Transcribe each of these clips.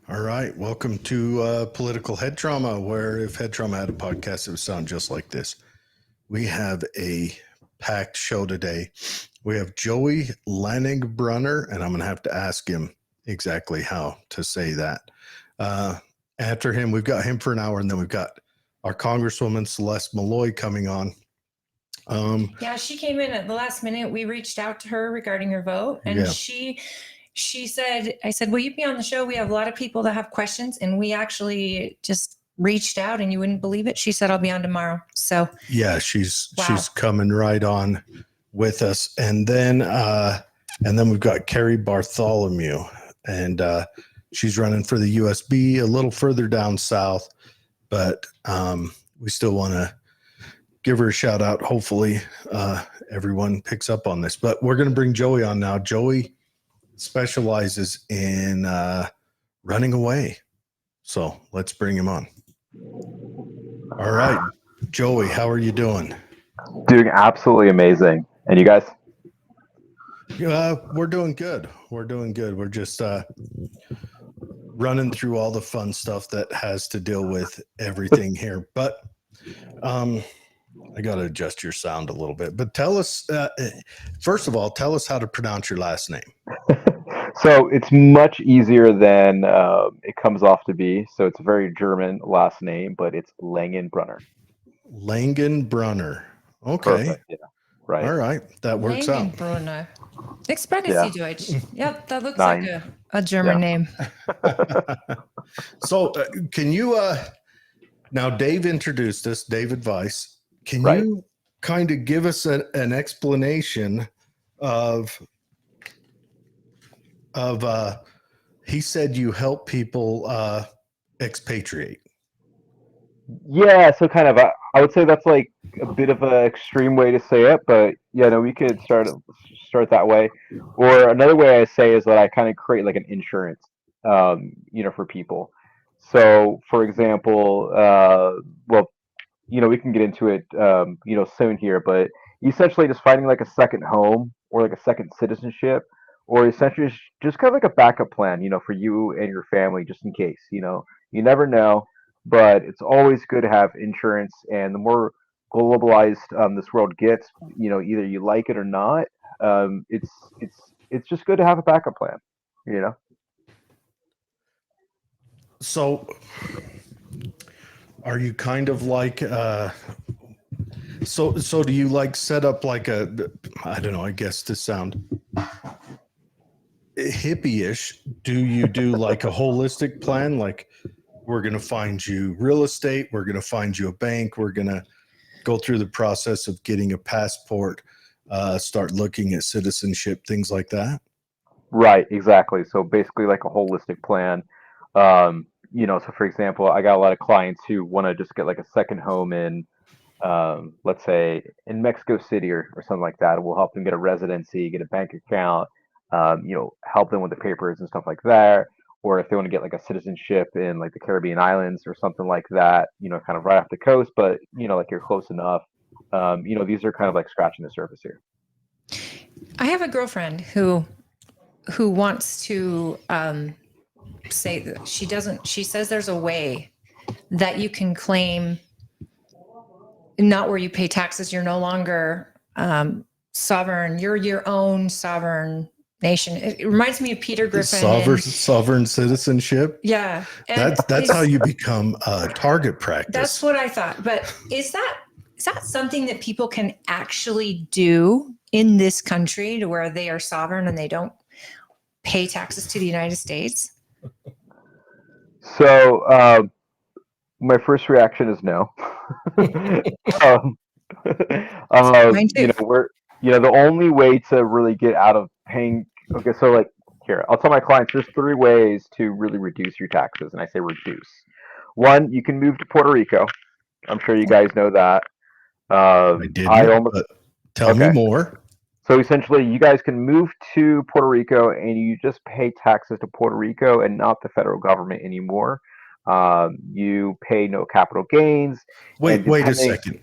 All right. Welcome to Political Head Trauma, where if Head Trauma had a podcast, it would sound just like this. We have a packed show today. We have Joey Laningbrunner, and I'm going to have to ask him exactly how to say that. After him, we've got him for an hour, and then we've got our Congresswoman Celeste Malloy coming on. Yeah, she came in at the last minute. We reached out to her regarding her vote, and she said, I said, will you be on the show? We have a lot of people that have questions, and we actually just reached out, and you wouldn't believe it. She said, I'll be on tomorrow. So yeah, she's coming right on with us. And then we've got Carrie Bartholomew, and she's running for the USB a little further down south, but we still want to give her a shout out. Hopefully everyone picks up on this, but we're going to bring Joey on now. Joey specializes in running away. So let's bring him on. All right, Joey, how are you doing? Doing absolutely amazing. And you guys? We're doing good. We're doing good. We're just running through all the fun stuff that has to deal with everything here. But I got to adjust your sound a little bit. But tell us, first of all, tell us how to pronounce your last name. So it's much easier than it comes off to be. So it's a very German last name, but it's Langenbrunner. Langenbrunner. Okay. Perfect. Yeah. Right. All right. That works out. Langenbrunner. Ich spreche Sie Deutsch. Yep, that looks Nine. like a German name. So can you, now Dave introduced us, David Weiss. Can you kind of give us an explanation of he said you help people expatriate? Yeah, so kind of, I would say that's like a bit of an extreme way to say it, but yeah, no, we could start that way. Or another way I say is that I kind of create like an insurance, for people. So, for example, we can get into it, soon here, but essentially just finding like a second home or like a second citizenship, or essentially just kind of like a backup plan, for you and your family, just in case, you never know. But it's always good to have insurance, and the more globalized this world gets, either you like it or not, it's just good to have a backup plan, So are you kind of like so do you like set up like I don't know, I guess to sound hippie-ish, do you do like a holistic plan, like we're going to find you real estate, we're going to find you a bank, we're going to go through the process of getting a passport, start looking at citizenship, things like that? Right, exactly. So basically like a holistic plan. So for example, I got a lot of clients who want to just get like a second home in, let's say in Mexico City or something like that. We'll help them get a residency, get a bank account, help them with the papers and stuff like that. Or if they want to get like a citizenship in like the Caribbean islands or something like that, kind of right off the coast, but like you're close enough. These are kind of like scratching the surface here. I have a girlfriend who wants to say that she says there's a way that you can claim not where you pay taxes. You're no longer sovereign. You're your own sovereign nation. It reminds me of Peter Griffin. Sovereign citizenship. Yeah. That's how you become target practice. That's what I thought. But is that something that people can actually do in this country to where they are sovereign and they don't pay taxes to the United States? So my first reaction is no. Mine too. The only way to really get out of paying. Okay, so like here, I'll tell my clients there's 3 ways to really reduce your taxes, and I say reduce. One, you can move to Puerto Rico. I'm sure you guys know that. I didn't. But tell me more. So essentially, you guys can move to Puerto Rico, and you just pay taxes to Puerto Rico and not the federal government anymore. You pay no capital gains. Wait a second.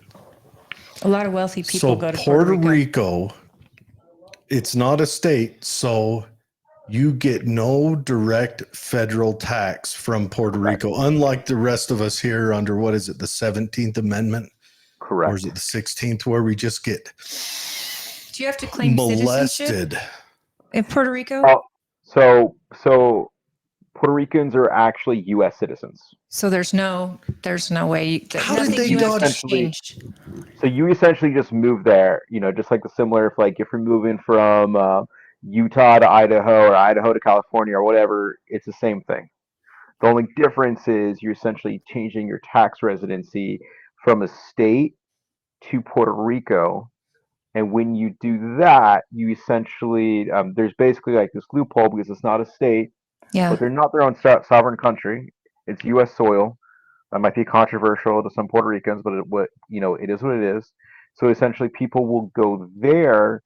A lot of wealthy people go to Puerto Rico. It's not a state, so you get no direct federal tax from Puerto Correct. Rico, unlike the rest of us here under, what is it, the 17th Amendment? Or is Correct. it the 16th, where we just get Do you have to claim citizenship molested? in Puerto Rico? Oh, so Puerto Ricans are actually U.S. citizens. So there's no way How did nothing they you have to dodge? Essentially, change. so you essentially just move there, just like the similar, if you're moving from Utah to Idaho or Idaho to California or whatever, it's the same thing. The only difference is you're essentially changing your tax residency from a state to Puerto Rico. And when you do that, you essentially, there's basically like this loophole because it's not a state, Yeah. but they're not their own sovereign country. It's U.S. soil. That might be controversial to some Puerto Ricans, but it is what it is. So essentially, people will go there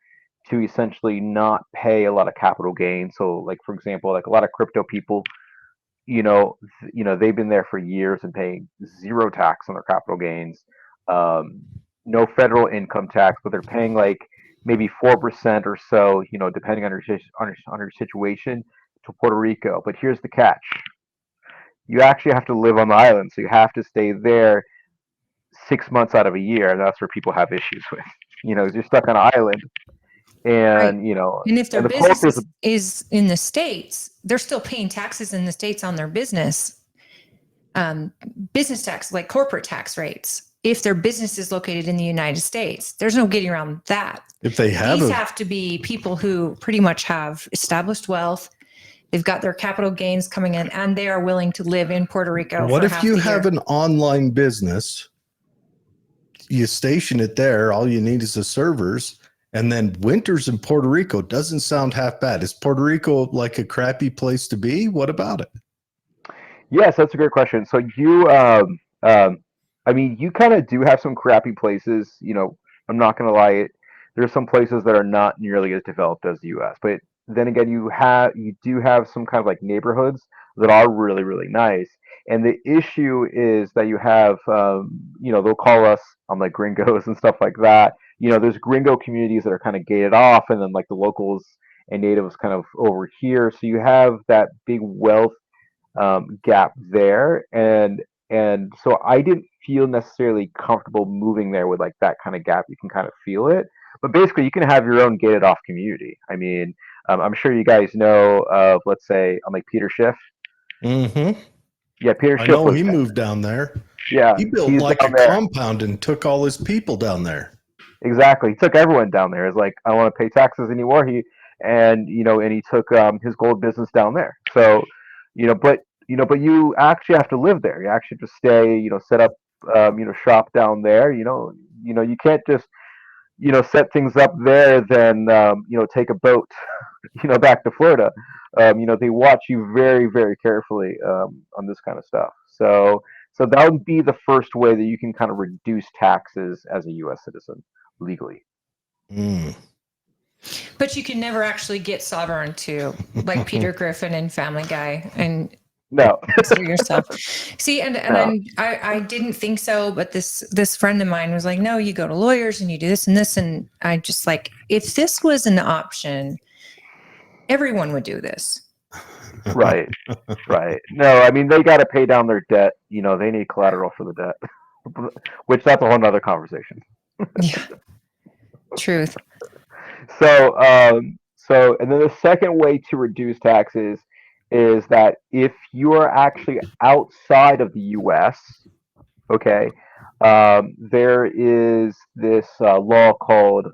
to essentially not pay a lot of capital gains. So, like for example, like a lot of crypto people, they've been there for years and paying zero tax on their capital gains, um, no federal income tax, but they're paying like maybe 4% or so, depending on your situation, to Puerto Rico. But here's the catch: you actually have to live on the island, so you have to stay there 6 months out of a year, and that's where people have issues with. 'Cause you're stuck on an island, Right. and And if their and the business culture is in the States, they're still paying taxes in the States on their business. Business tax, like corporate tax rates. If their business is located in the United States, there's no getting around that. If they have These have to be people who pretty much have established wealth. They've got their capital gains coming in, and they are willing to live in Puerto Rico. what for if half you the have year. an online business? You station it there. All you need is the servers. And then winters in Puerto Rico doesn't sound half bad. Is Puerto Rico like a crappy place to be? What about it? Yes, that's a great question. So I mean, you kind of do have some crappy places. I'm not gonna lie. There's some places that are not nearly as developed as the U.S. But then again, you do have some kind of like neighborhoods that are really really nice. And the issue is that you have, they'll call us like gringos and stuff like that. There's gringo communities that are kind of gated off, and then like the locals and natives kind of over here. So you have that big wealth gap there, and so I didn't feel necessarily comfortable moving there with like that kind of gap. You can kind of feel it, but basically you can have your own gated off community. I mean, I'm sure you guys know of, let's say, like Peter Schiff. Mm-hmm. Yeah, Peter I Schiff know was he down moved down there. there. Yeah, He built he's like down a there. compound and took all his people down there. Exactly. He took everyone down there. It's like, I don't want to pay taxes anymore. And he took his gold business down there. So, but you actually have to live there. You actually have to stay, set up, shop down there. You can't just, set things up there, then, take a boat, back to Florida. They watch you very, very carefully on this kind of stuff. So that would be the first way that you can kind of reduce taxes as a U.S. citizen legally. Mm. But you can never actually get sovereign to like Peter Griffin and Family Guy and No, for yourself. See, and no. I didn't think so, but this friend of mine was like, no, you go to lawyers and you do this and this, and I just like, if this was an option, everyone would do this. Right, right. No, I mean they got to pay down their debt. They need collateral for the debt, which that's a whole nother conversation. Yeah, truth. And then the second way to reduce taxes is that if you are actually outside of the U.S., okay, there is this law called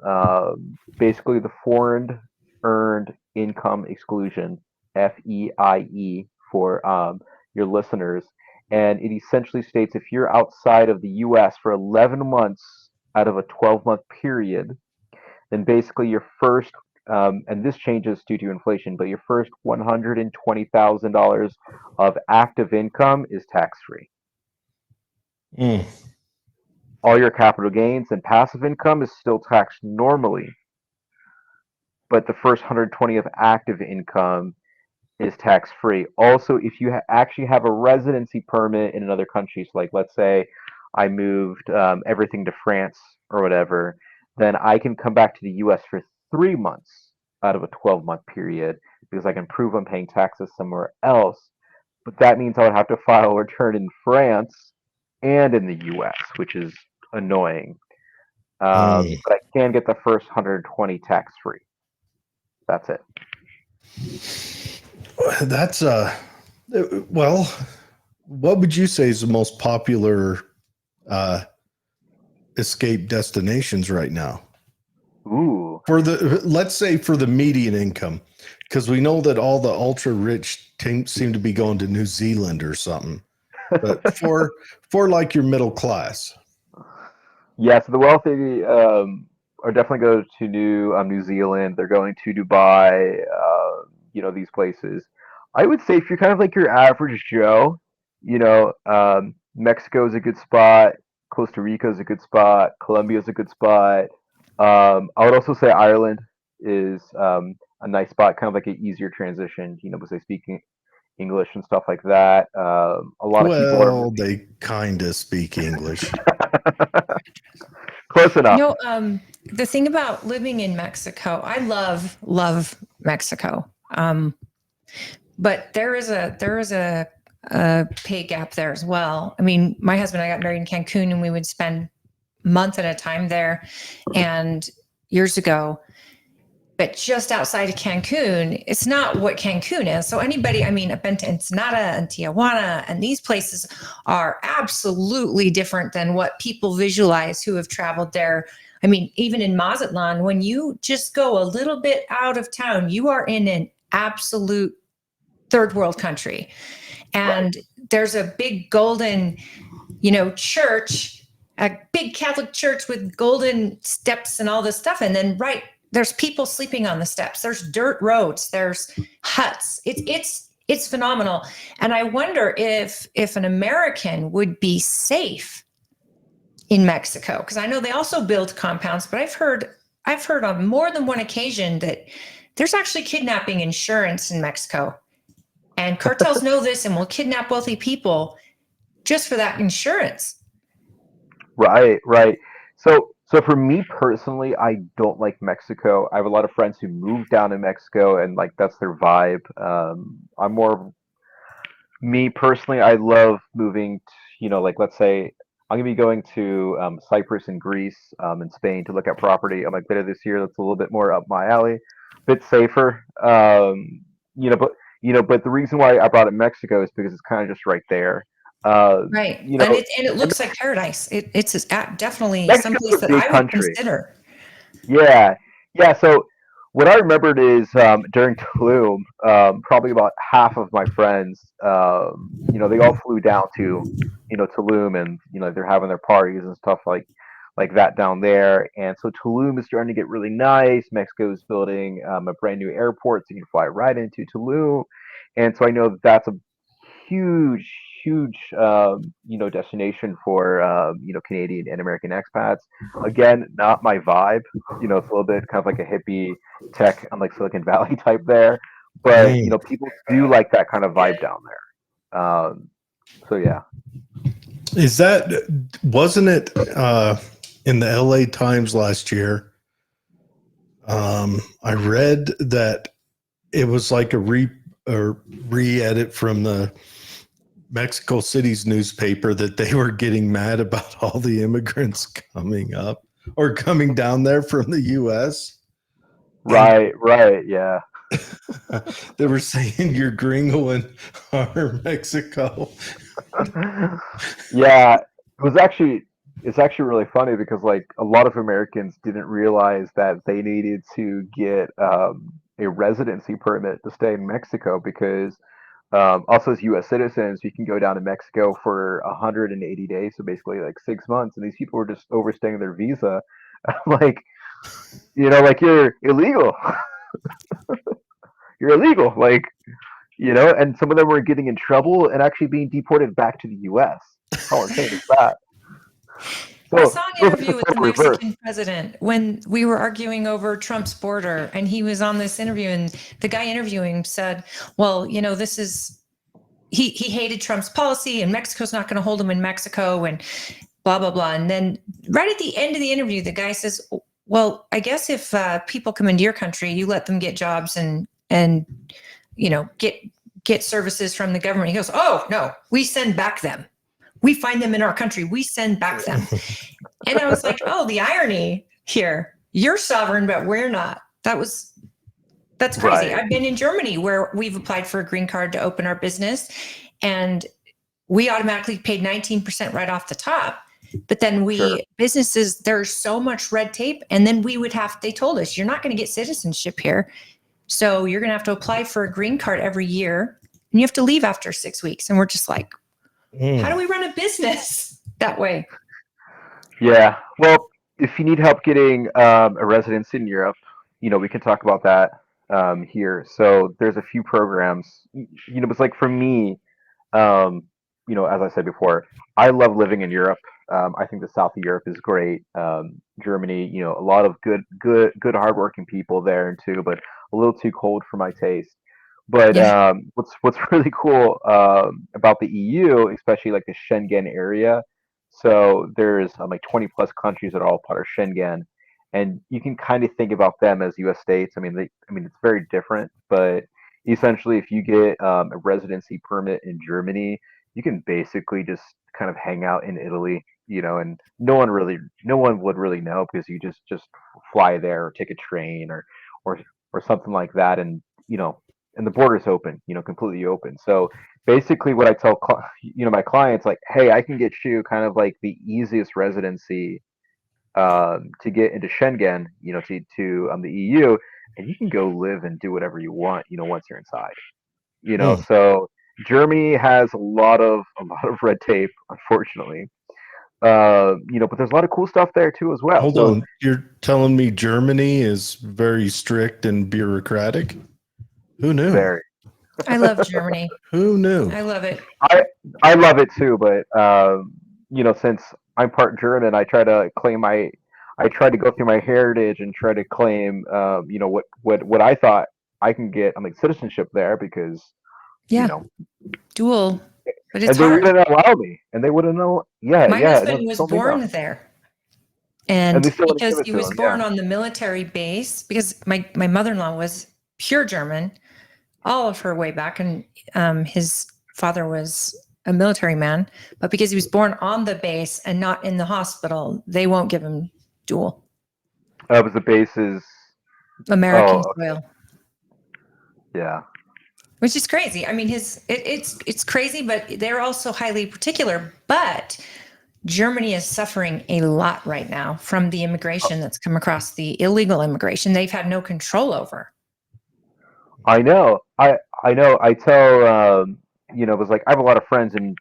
basically the Foreign Earned Income Exclusion, FEIE, for your listeners. And it essentially states if you're outside of the U.S. for 11 months out of a 12-month period, then basically your first, and this changes due to inflation, but your first $120,000 of active income is tax free. Mm. All your capital gains and passive income is still taxed normally, but the first 120 of active income is tax free. Also, if you actually have a residency permit in another country, so like let's say I moved everything to France or whatever, then I can come back to the U.S. for 3 months out of a 12-month period because I can prove I'm paying taxes somewhere else. But that means I would have to file a return in France and in the US, which is annoying. Mm. But I can get the first 120 tax free. That's it. That's well, what would you say is the most popular escape destinations right now? Ooh. For let's say for the median income, because we know that all the ultra rich seem to be going to New Zealand or something. But for like your middle class. Yeah, so the wealthy are definitely going to New Zealand. They're going to Dubai, these places. I would say if you're kind of like your average Joe, Mexico is a good spot. Costa Rica is a good spot. Colombia is a good spot. I would also say Ireland is a nice spot, kind of like an easier transition, because they speak English and stuff like that. A lot of people are They kind of speak English. Close enough. The thing about living in Mexico, I love Mexico. But there is a pay gap there as well. I mean, my husband and I got married in Cancun, and we would spend months at a time there, and years ago. But just outside of Cancun, it's not what Cancun is. So anybody, I've been to Ensenada and Tijuana, and these places are absolutely different than what people visualize who have traveled there. Even in Mazatlan, when you just go a little bit out of town, you are in an absolute third world country. And there's a big golden, church, a big Catholic church with golden steps and all this stuff. And then there's people sleeping on the steps. There's dirt roads. There's huts. It's phenomenal. And I wonder if an American would be safe in Mexico, because I know they also build compounds, but I've heard on more than one occasion that there's actually kidnapping insurance in Mexico, and cartels know this and will kidnap wealthy people just for that insurance. Right. So for me personally, I don't like Mexico. I have a lot of friends who moved down to Mexico, and like that's their vibe. I'm more me personally. I love moving. Like let's say I'm gonna be going to Cyprus and Greece and Spain to look at property. I'm like later this year. That's a little bit more up my alley, bit safer. But the reason why I brought up Mexico is because it's kind of just right there. Right. And it looks like paradise. It's definitely someplace that I would consider. Yeah. So what I remembered is during Tulum, probably about half of my friends, they all flew down to, Tulum, and they're having their parties and stuff like that down there. And so Tulum is starting to get really nice. Mexico is building a brand new airport, so you can fly right into Tulum. And so I know that's a huge destination for Canadian and American expats. Again, not my vibe. It's a little bit kind of like a hippie tech on like Silicon Valley type there, but people do like that kind of vibe down there. So yeah. Wasn't it in the LA Times last year? I read that it was like a re-edit from the Mexico City's newspaper that they were getting mad about all the immigrants coming up or coming down there from the US. Right, yeah. They were saying you're gringo in our Mexico. Yeah, it's actually really funny because like a lot of Americans didn't realize that they needed to get a residency permit to stay in Mexico because also as U.S. citizens, you can go down to Mexico for 180 days, so basically like 6 months, and these people were just overstaying their visa. Like, like you're illegal. You're illegal, like, and some of them were getting in trouble and actually being deported back to the U.S. How insane is that? So, I saw an interview with the Mexican president when we were arguing over Trump's border, and he was on this interview, and the guy interviewing said, well, this is, he hated Trump's policy, and Mexico's not going to hold him in Mexico, and blah, blah, blah. And then right at the end of the interview, the guy says, well, I guess if people come into your country, you let them get jobs and get services from the government. He goes, oh no, we send back them. We find them in our country. We send back them. And I was like, oh, the irony here. You're sovereign, but we're not. That's crazy. Right. I've been in Germany where we've applied for a green card to open our business, and we automatically paid 19% right off the top. But then businesses, there's so much red tape. And then they told us, you're not going to get citizenship here. So you're going to have to apply for a green card every year, and you have to leave after 6 weeks. And we're just like, how do we run a business that way? Yeah. Well, if you need help getting a residence in Europe, we can talk about that here. So there's a few programs. It's like for me, as I said before, I love living in Europe. I think the south of Europe is great. Germany, a lot of good, hardworking people there too, but a little too cold for my taste. But Yeah. what's really cool about the EU, especially like the Schengen area, so there's like 20 plus countries that are all part of Schengen, and you can kind of think about them as U.S. states. I mean, it's very different, but essentially, if you get a residency permit in Germany, you can basically just kind of hang out in Italy, and no one would really know because you just fly there or take a train or or something like that, and and the border's open, completely open. So basically, what I tell my clients, like, hey, I can get you kind of like the easiest residency to get into Schengen, to the EU, and you can go live and do whatever you want, once you're inside. So Germany has a lot of red tape, unfortunately. But there's a lot of cool stuff there too as well. Hold on, you're telling me Germany is very strict and bureaucratic? Who knew? Very. I love Germany. Who knew? I love it. I love it too, but since I'm part German, I try to go through my heritage and try to claim, what I thought I can get, citizenship there because, Yeah. Dual, but it's and they hard. wouldn't allow me, and they wouldn't know. Yeah, My yeah. husband was born there. And they still wouldn't because give it he to was him, born yeah. on the military base, because my mother-in-law was pure German all of her way back, and his father was a military man, but because he was born on the base and not in the hospital, they won't give him dual It was the bases. American Oh, okay. soil, Yeah. which is crazy. I mean, it's crazy, but they're also highly particular. But Germany is suffering a lot right now from the immigration that's come across, the illegal immigration they've had no control over. I know. I know. I tell it was like I have a lot of friends in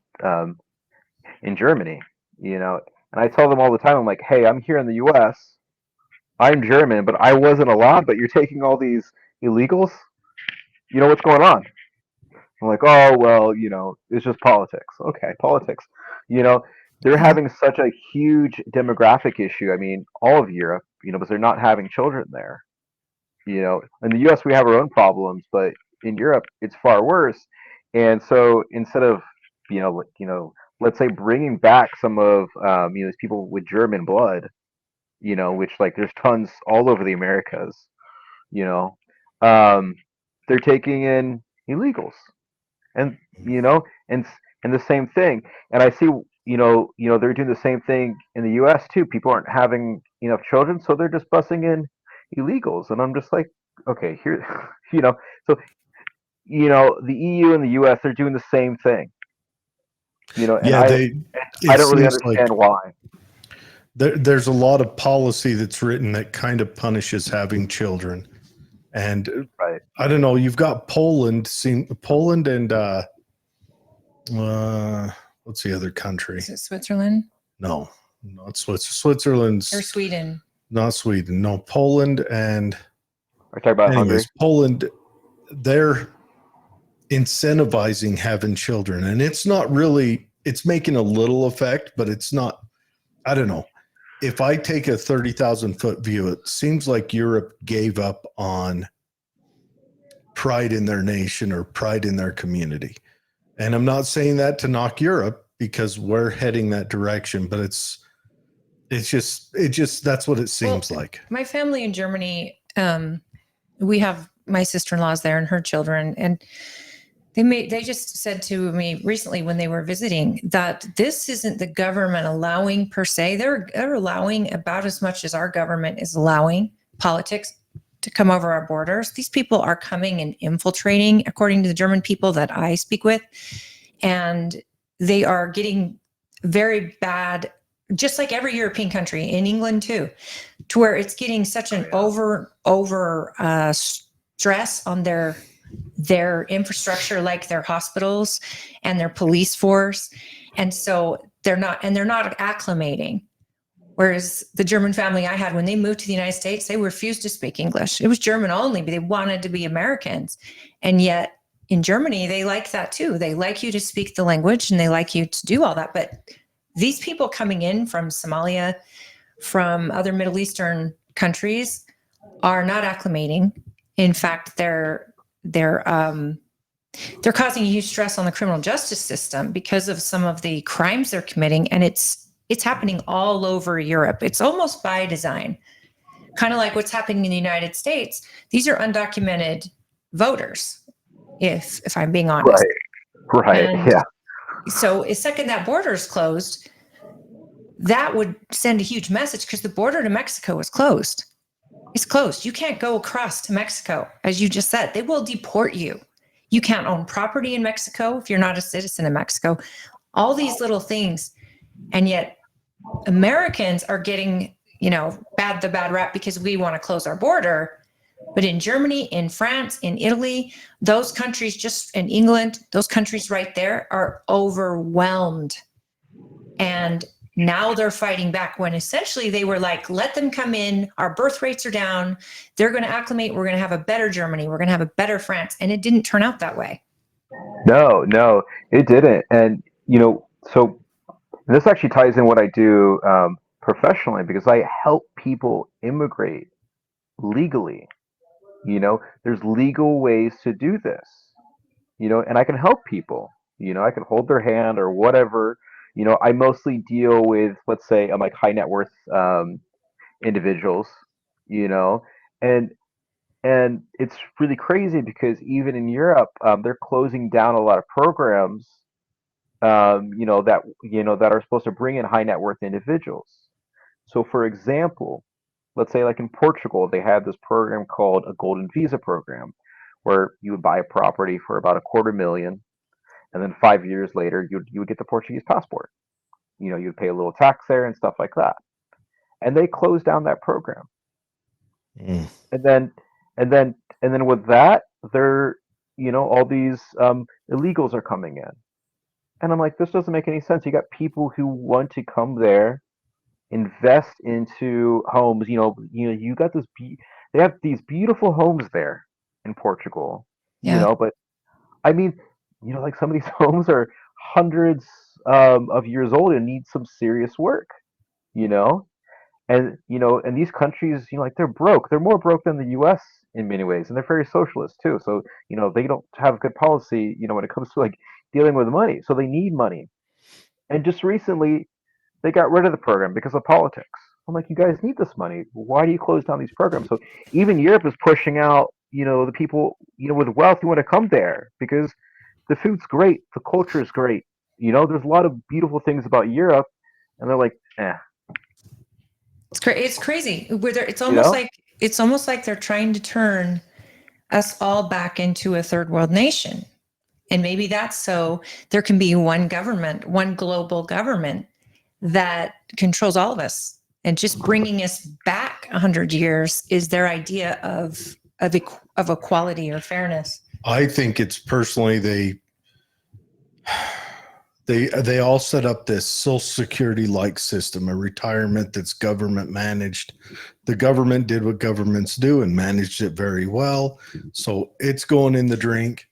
Germany, and I tell them all the time. I'm like, hey, I'm here in the U.S. I'm German, but I wasn't allowed. But you're taking all these illegals. What's going on? I'm like, oh well, it's just politics. Okay, politics. They're Yeah. having such a huge demographic issue. I mean, all of Europe, because they're not having children there. In the U.S. we have our own problems, but in Europe it's far worse. And so instead of let's say bringing back some of these people with German blood, which like there's tons all over the Americas, you know, um, they're taking in illegals, and and the same thing. And I see they're doing the same thing in the U.S. too. People aren't having enough children, so they're just busing in illegals, and I'm just like, okay, here, so the EU and the U.S. they're doing the same thing, and Yeah, I it don't really seems like understand why. there's a lot of policy that's written that kind of punishes having children. And Right. I don't know, you've got Poland and what's the other country? Is it Switzerland No, not Switzerland's or Sweden? not Sweden. No, Poland and Are you talking about Hungary? anyways, Poland, they're incentivizing having children, and it's making a little effect, but it's not. I don't know. If I take a 30,000 foot view, it seems like Europe gave up on pride in their nation or pride in their community. And I'm not saying that to knock Europe, because we're heading that direction, but it's It's just that's what it seems like. My family in Germany, we have my sister-in-law's there and her children, and they just said to me recently when they were visiting that this isn't the government allowing per se. They're allowing about as much as our government is allowing politics to come over our borders. These people are coming and infiltrating, according to the German people that I speak with, and they are getting very bad, just like every European country, in England too, to where it's getting such an over stress on their infrastructure, like their hospitals and their police force. And so they're not acclimating. Whereas the German family I had, when they moved to the United States, they refused to speak English. It was German only, but they wanted to be Americans. And yet in Germany, they like that too. They like you to speak the language and they like you to do all that. But these people coming in from Somalia, from other Middle Eastern countries, are not acclimating. In fact, they're causing huge stress on the criminal justice system because of some of the crimes they're committing, and it's happening all over Europe. It's almost by design, kind of like what's happening in the United States. These are undocumented voters, if I'm being honest. Right. And yeah. So the second that border is closed, that would send a huge message, because the border to Mexico is closed. It's closed. You can't go across to Mexico. As you just said, they will deport you. You can't own property in Mexico if you're not a citizen of Mexico. All these little things. And yet Americans are getting, the bad rap because we want to close our border. But in Germany, in France, in Italy, those countries, in England, those countries right there are overwhelmed. And now they're fighting back, when essentially they were like, let them come in. Our birth rates are down. They're going to acclimate. We're going to have a better Germany. We're going to have a better France. And it didn't turn out that way. No, it didn't. And, so this actually ties in what I do professionally, because I help people immigrate legally. There's legal ways to do this, and I can help people. I can hold their hand or whatever. I mostly deal with, let's say, like high net worth individuals, and it's really crazy because even in Europe, they're closing down a lot of programs, that are supposed to bring in high net worth individuals. So, for example, let's say like in Portugal, they had this program called a golden visa program, where you would buy a property for about $250,000, and then 5 years later, you would get the Portuguese passport. You'd pay a little tax there and stuff like that. And they closed down that program. Mm. And then with that, they're, all these illegals are coming in. And I'm like, this doesn't make any sense. You got people who want to come there, invest into homes. You got this. They have these beautiful homes there in Portugal. Yeah. But I mean, like some of these homes are hundreds of years old and need some serious work. And these countries, like they're broke. They're more broke than the U.S. in many ways, and they're very socialist too. So they don't have good policy, when it comes to like dealing with money. So they need money. And just recently, they got rid of the program because of politics. I'm like, you guys need this money. Why do you close down these programs? So even Europe is pushing out, the people, with wealth who want to come there because the food's great, the culture is great. There's a lot of beautiful things about Europe, and they're like, eh. It's crazy. It's almost like they're trying to turn us all back into a third world nation. And maybe that's so there can be one government, one global government that controls all of us. And just bringing us back 100 years is their idea of equality or fairness. I think it's personally they all set up this Social Security like system, a retirement that's government managed. The government did what governments do and managed it very well. So it's going in the drink.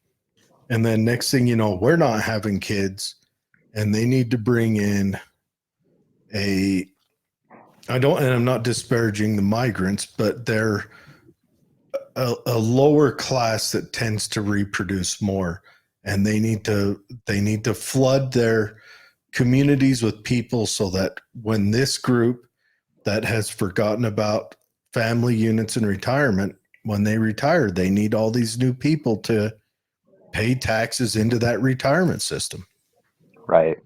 And then next thing you know, we're not having kids, and they need to bring in and I'm not disparaging the migrants, but they're a lower class that tends to reproduce more, and they need to flood their communities with people so that when this group that has forgotten about family units in retirement. When they retire, they need all these new people to pay taxes into that retirement system. Right.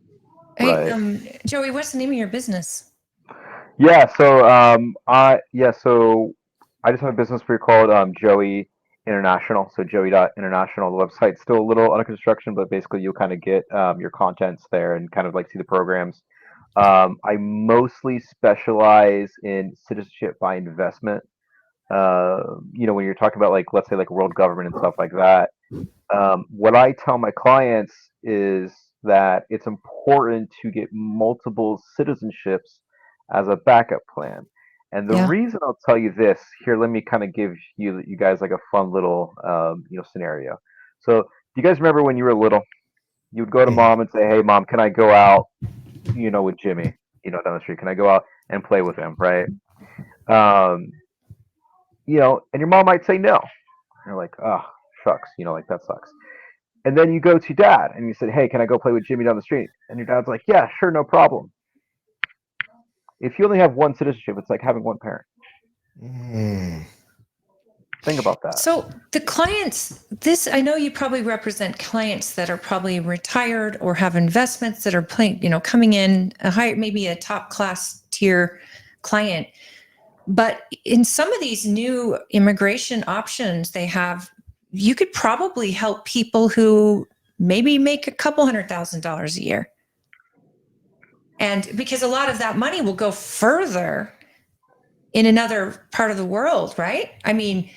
Hey, Right. Joey, what's the name of your business? Yeah. So I just have a business we called Joey International. So Joey.international. The website's still a little under construction, but basically you'll kind of get your contents there and kind of like see the programs. I mostly specialize in citizenship by investment. When you're talking about like, let's say like world government and stuff like that, what I tell my clients is that it's important to get multiple citizenships as a backup plan. And the Yeah. reason I'll tell you this here, let me kind of give you guys like a fun little scenario. So, do you guys remember when you were little? You would go to Mhm. mom and say, "Hey, mom, can I go out, with Jimmy, down the street? Can I go out and play with him?" Right? Um, and your mom might say no. And you're like, "Oh, shucks," like that sucks. And then you go to dad and you said, "Hey, can I go play with Jimmy down the street?" And your dad's like, "Yeah, sure, no problem." If you only have one citizenship, it's like having one parent. Mm. Think about that. So the clients, I know you probably represent clients that are probably retired or have investments that are coming in maybe a top class tier client. But in some of these new immigration options they have, you could probably help people who maybe make a couple $100,000 a year. And because a lot of that money will go further in another part of the world, right? I mean,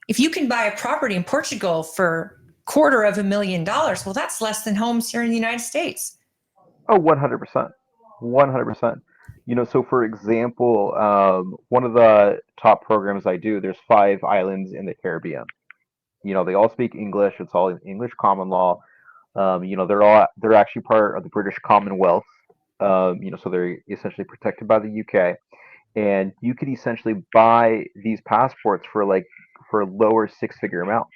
if you can buy a property in Portugal for $250,000, well, that's less than homes here in the United States. Oh, 100%. 100%. So for example, one of the top programs I do, there's 5 islands in the Caribbean. They all speak English. It's all English common law. They're actually part of the British Commonwealth. So they're essentially protected by the UK. And you could essentially buy these passports for lower six-figure amounts.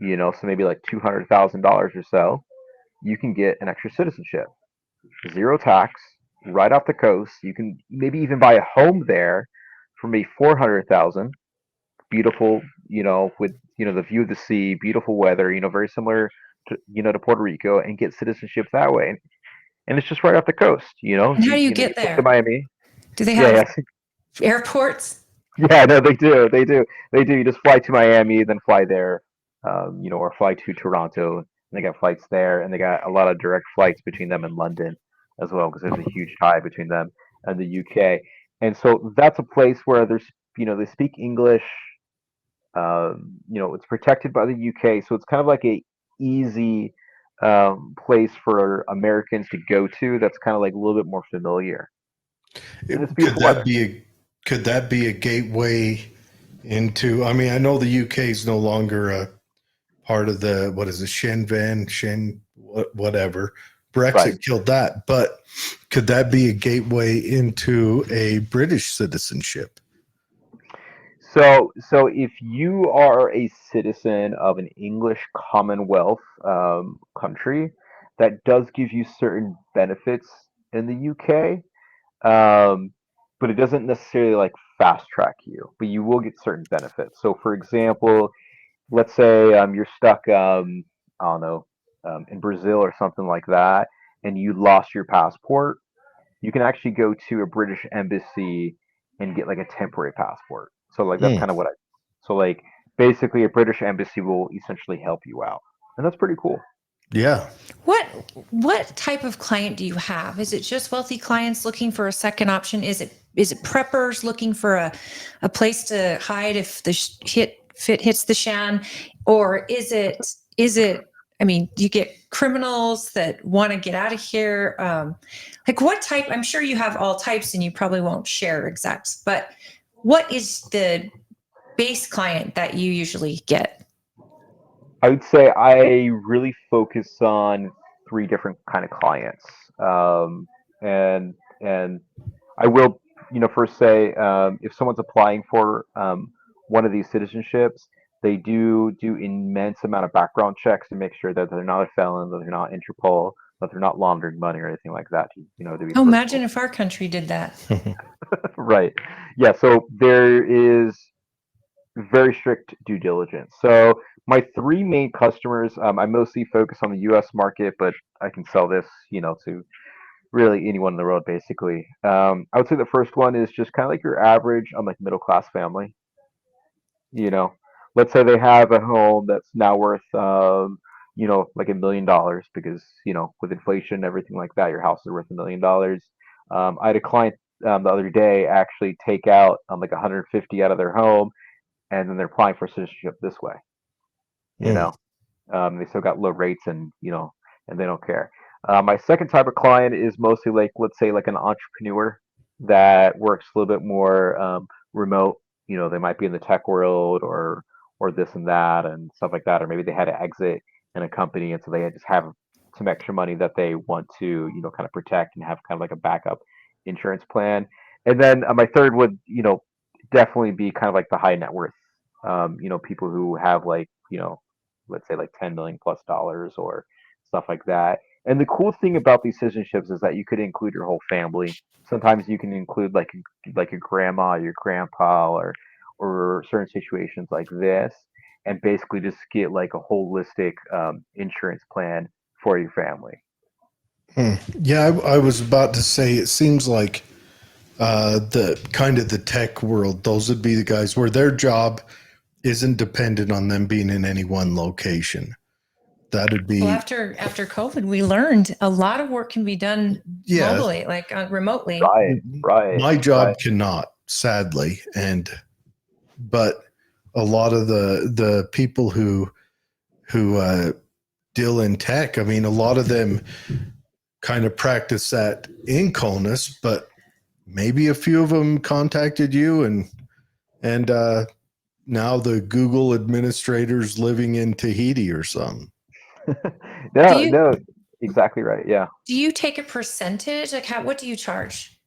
So maybe like $200,000 or so. You can get an extra citizenship, zero tax, right off the coast. You can maybe even buy a home there for maybe 400,000. Beautiful, with the view of the sea, beautiful weather. Very similar to Puerto Rico, and get citizenship that way. And it's just right off the coast. And how do you You get fly to there? Miami. Do they Yeah, have yeah. airports? Yeah, no, they do. They do. They do. You just fly to Miami, then fly there, or fly to Toronto. And they got flights there, and they got a lot of direct flights between them and London as well, because there's a huge tie between them and the UK. And so that's a place where they speak English. It's protected by the UK, so it's kind of like a easy place for Americans to go to. That's kind of like a little bit more familiar, and it's Could beautiful that weather. be a gateway into? I mean, I know the UK is no longer a part of the what is it, whatever. Right. Brexit killed that, but could that be a gateway into a British citizenship? So if you are a citizen of an English Commonwealth country, that does give you certain benefits in the UK, but it doesn't necessarily like fast track you, but you will get certain benefits. So, for example, let's say you're stuck, I don't know, in Brazil or something like that, and you lost your passport. You can actually go to a British embassy and get like a temporary passport. So like that's Hmm. kind of so like basically a British embassy will essentially help you out. And that's pretty cool. Yeah. What type of client do you have? Is it just wealthy clients looking for a second option? Is it preppers looking for a place to hide if the fit hits the shan, or is it? I mean, do you get criminals that want to get out of here? Like what type? I'm sure you have all types, and you probably won't share exacts. But what is the base client that you usually get? I would say I really focus on 3 different kind of clients. And I will, first say, if someone's applying for one of these citizenships, they do immense amount of background checks to make sure that they're not a felon, that they're not Interpol, but they're not laundering money or anything like that. To be Oh, perfectly imagine if our country did that. right. Yeah. So there is very strict due diligence. So my three main customers, I mostly focus on the U.S. market, but I can sell this, to really anyone in the world, basically. I would say the first one is just kind of like your average, like middle class family. You know, let's say they have a home that's now worth, like $1 million because with inflation and everything like that, your house is worth $1 million. I had a client the other day actually take out like 150 out of their home, and then they're applying for citizenship this way. You Mm. know, they still got low rates, and and they don't care. My second type of client is mostly like, let's say, like an entrepreneur that works a little bit more remote. They might be in the tech world, or this and that and stuff like that, or maybe they had to exit in a company, and so they just have some extra money that they want to, kind of protect and have kind of like a backup insurance plan. And then my third would, definitely be kind of like the high net worth, people who have like, let's say like 10 million plus dollars or stuff like that. And the cool thing about these citizenships is that you could include your whole family. Sometimes you can include like your grandma, your grandpa, or certain situations like this, and basically just get like a holistic insurance plan for your family. Hmm. Yeah, I was about to say it seems like the kind of the tech world, those would be the guys where their job isn't dependent on them being in any one location. That'd Well, be, after COVID, we learned a lot of work can be done yeah, mobily, like remotely. Right, right, my right. job cannot, sadly. But a lot of the people who deal in tech, I mean, a lot of them kind of practice that in CONUS, but maybe a few of them contacted you and now the Google administrators living in Tahiti or something. Do No, you no, exactly right. Yeah. do you take a percentage? Like what do you charge?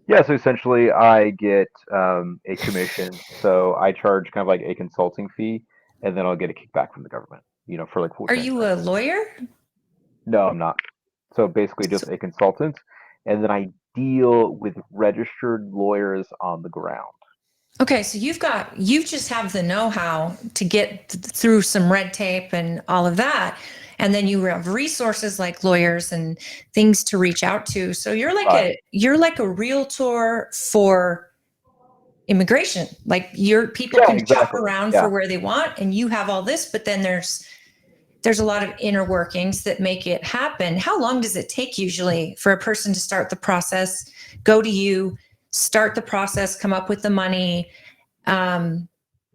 Yeah, so essentially I get a commission. So I charge kind of like a consulting fee, and then I'll get a kickback from the government, for like full Are you a transparency. lawyer? No, I'm not. So basically just a consultant, and then I deal with registered lawyers on the ground. Okay, so you just have the know-how to get through some red tape and all of that. And then you have resources like lawyers and things to reach out to. So Right. you're like a realtor for immigration. Like your people Yeah, can shop exactly. around for Yeah. where they want and you have all this, but then there's a lot of inner workings that make it happen. How long does it take usually for a person to start the process, go to you, start the process, come up with the money? Um,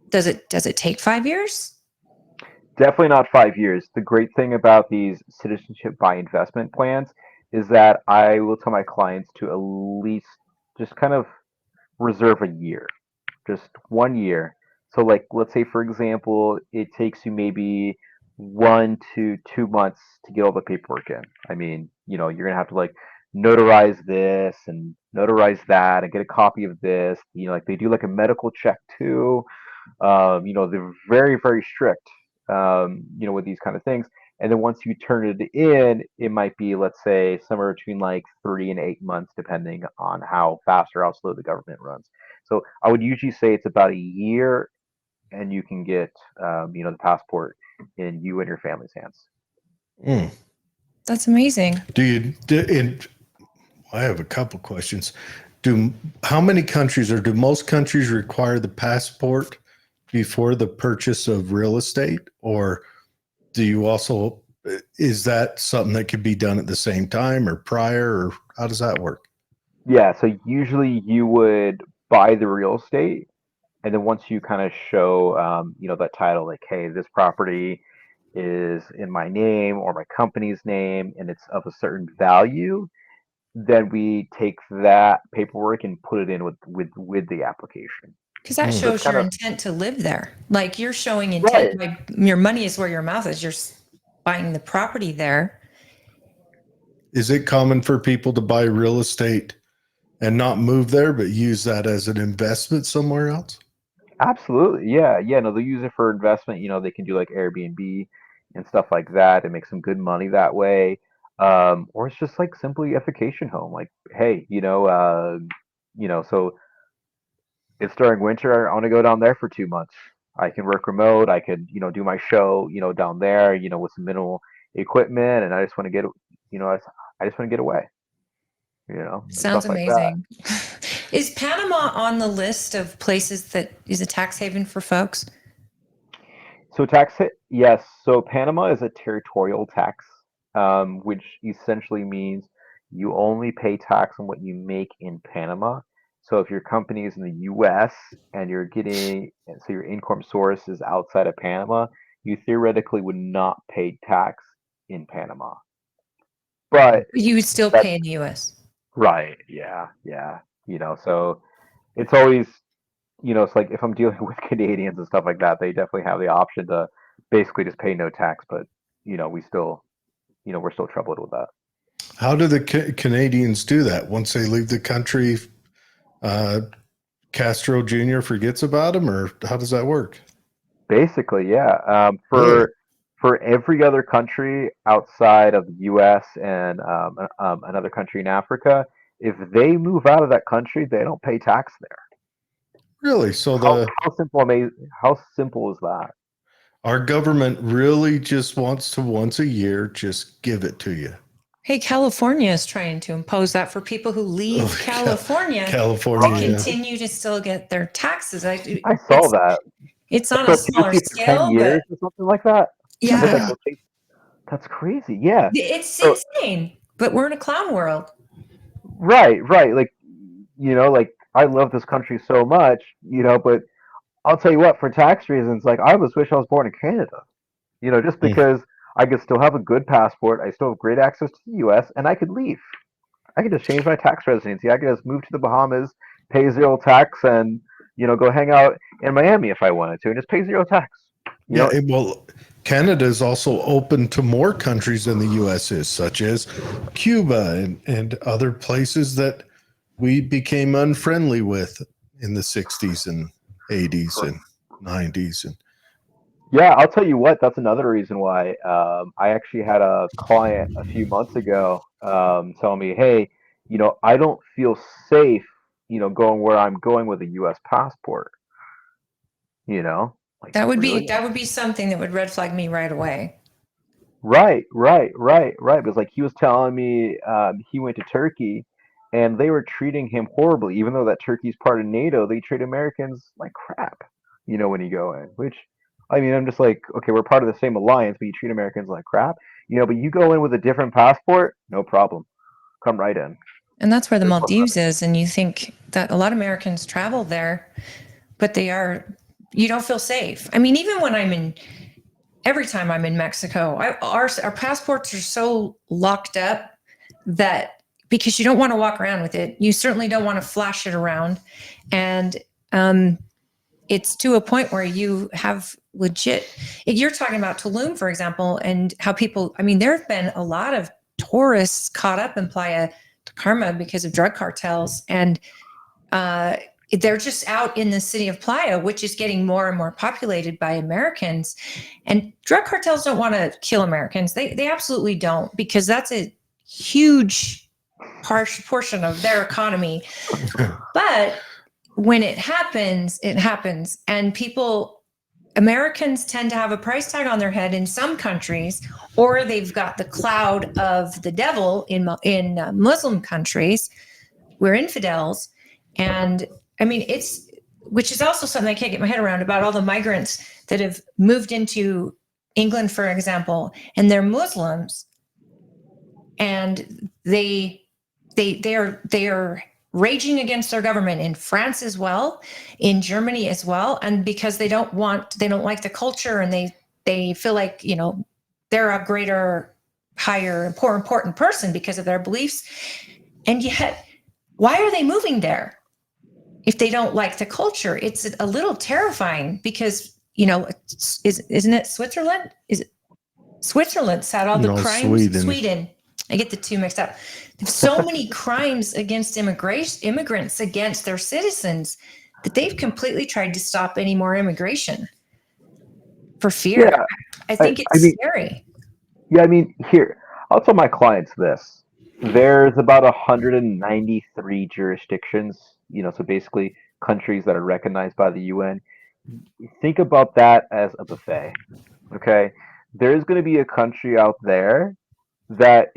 does it take 5 years? Definitely not 5 years. The great thing about these citizenship by investment plans is that I will tell my clients to at least just kind of reserve a year, just 1 year. So, like, let's say, for example, it takes you maybe 1 to 2 months to get all the paperwork in. I mean, you're gonna have to like notarize this and notarize that and get a copy of this. Like they do like a medical check too. They're very, very strict, with these kind of things. And then once you turn it in, it might be, let's say, somewhere between like 3 and 8 months, depending on how fast or how slow the government runs. So I would usually say it's about a year, and you can get, the passport in you and your family's hands. Mm. That's amazing. Do you? I have a couple questions. Do How many countries or do most countries require the passport before the purchase of real estate, or do you also is that something that could be done at the same time or prior, or how does that work? Yeah, so usually you would buy the real estate, and then once you kind of show, that title, like, hey, this property is in my name or my company's name, and it's of a certain value, then we take that paperwork and put it in with the application. Because that Mm. So it's shows kind your of intent to live there. Like you're showing intent. right. Like your money is where your mouth is. You're buying the property there. Is it common for people to buy real estate and not move there, but use that as an investment somewhere else? Absolutely. Yeah. Yeah. No, they use it for investment. They can do like Airbnb and stuff like that and make some good money that way. Or it's just like simply a vacation home. Like, hey, so it's during winter. I want to go down there for 2 months. I can work remote. I could, do my show, down there, with some minimal equipment, and I just want to get, I just want to get away, and Sounds stuff like that. amazing. Is Panama on the list of places that is a tax haven for folks? So yes. So Panama is a territorial tax, which essentially means you only pay tax on what you make in Panama. So if your company is in the U.S. and so your income source is outside of Panama, you theoretically would not pay tax in Panama. But You would still that's pay in the US. right. Yeah. Yeah. So it's always, it's like if I'm dealing with Canadians and stuff like that, they definitely have the option to basically just pay no tax, but we still, we're still troubled with that. How do the Canadians do that? Once they leave the country, uh, Castro Jr. forgets about them, or how does that work? Basically, yeah. Really? For every other country outside of the U.S. and another country in Africa, if they move out of that country, they don't pay tax there. Really? So How how simple is that? our government really just wants to once a year just give it to you. Hey, California is trying to impose that for people who leave Oh, California to California, yeah. continue to still get their taxes. I saw that. It's on a So smaller POC for 10 scale, but years or something like that. And then yeah, that's crazy. Yeah. it's So insane. But we're in a clown world. right. Like, like I love this country so much, but I'll tell you what, for tax reasons, like I almost wish I was born in Canada, just Hmm. because I could still have a good passport, I still have great access to the US, and I could leave. I could just change my tax residency. I could just move to the Bahamas, pay zero tax, and, go hang out in Miami if I wanted to and just pay zero tax. You Yeah, know, well, Canada is also open to more countries than the U.S. is, such as Cuba and other places that we became unfriendly with in the 60s and 80s and 90s. And Yeah, I'll tell you what, that's another reason why I actually had a client a few months ago tell me, hey, I don't feel safe, going where I'm going with a US passport, like really? That would be something that would red flag me right away. Right. Because like he was telling me he went to Turkey and they were treating him horribly, even though that Turkey's part of NATO, they treat Americans like crap, when you go in, which I mean, I'm just like, okay, we're part of the same alliance, but you treat Americans like crap, but you go in with a different passport, no problem. Come right in. And that's where the There's no Maldives problem. is. And you think that a lot of Americans travel there, but you don't feel safe. I mean, even every time I'm in Mexico, our passports are so locked up that because you don't want to walk around with it, you certainly don't want to flash it around. And it's to a point where you have you're talking about Tulum, for example, and how people, I mean, there have been a lot of tourists caught up in Playa de Carmen because of drug cartels. And they're just out in the city of Playa, which is getting more and more populated by Americans. And drug cartels don't want to kill Americans. They absolutely don't, because that's a huge portion of their economy. But when it happens, it happens. And Americans tend to have a price tag on their head in some countries, or they've got the cloud of the devil in Muslim countries. We're infidels. And I mean, which is also something I can't get my head around about all the migrants that have moved into England, for example, and they're Muslims, and they are raging against their government in France as well, in Germany as well, and because they don't like the culture, and they feel like they're a greater, higher, more important person because of their beliefs, and yet why are they moving there? If they don't like the culture, it's a little terrifying because, isn't it Switzerland? Is it Switzerland's had all the no, crimes? Sweden. I get the two mixed up. There's so many crimes against immigrants against their citizens that they've completely tried to stop any more immigration for fear. Yeah, I think I it's mean, scary. yeah, I mean, here, I'll tell my clients this. There's about 193 jurisdictions, so basically countries that are recognized by the UN. Think about that as a buffet. Okay. There's going to be a country out there that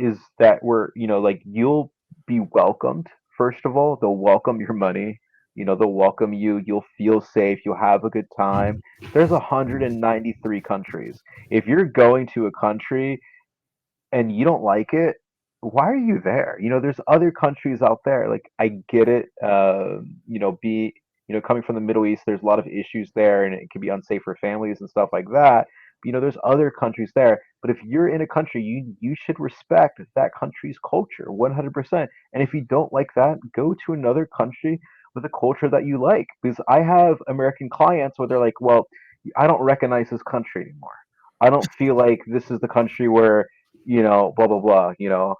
where, like you'll be welcomed. First of all, they'll welcome your money. They'll welcome you. You'll feel safe. You'll have a good time. There's 193 countries. If you're going to a country and you don't like it, why are you there? There's other countries out there. Like I get it. Coming from the Middle East, there's a lot of issues there, and it can be unsafe for families and stuff like that. But, there's other countries there. But if you're in a country, you should respect that country's culture 100%. And if you don't like that, go to another country with a culture that you like. Because I have American clients where they're like, well, I don't recognize this country anymore. I don't feel like this is the country where blah blah blah, you know,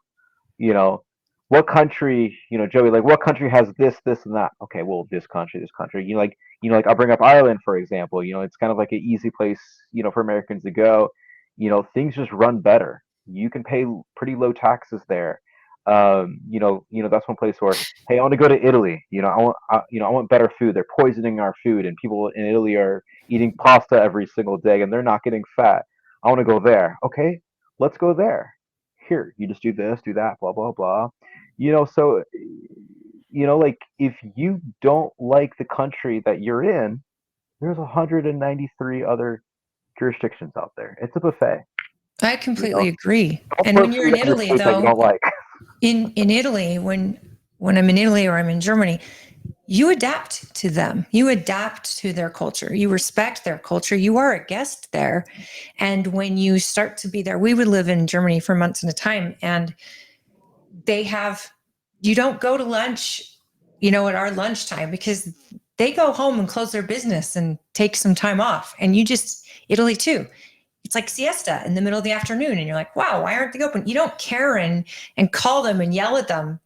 what country, Joey, like what country has this, and that? Okay, well, this country, like I'll bring up Ireland, for example. It's kind of like an easy place, for Americans to go. Things just run better. You can pay pretty low taxes there. That's one place where, hey, I want to go to Italy. I want better food. They're poisoning our food, and people in Italy are eating pasta every single day, and they're not getting fat. I want to go there. Okay, let's go there. Here, you just do this, do that, blah blah blah. So like if you don't like the country that you're in, there's 193 other jurisdictions out there. It's a buffet. I completely agree. Don't And put when you're in food on your Italy, plate that you though, don't like. in Italy, when I'm in Italy or I'm in Germany, you adapt to them. You adapt to their culture. You respect their culture. You are a guest there. And when you start to be there, we would live in Germany for months at a time, and you don't go to lunch, at our lunchtime, because they go home and close their business and take some time off. And Italy too. It's like siesta in the middle of the afternoon. And you're like, wow, why aren't they open? You don't care and call them and yell at them.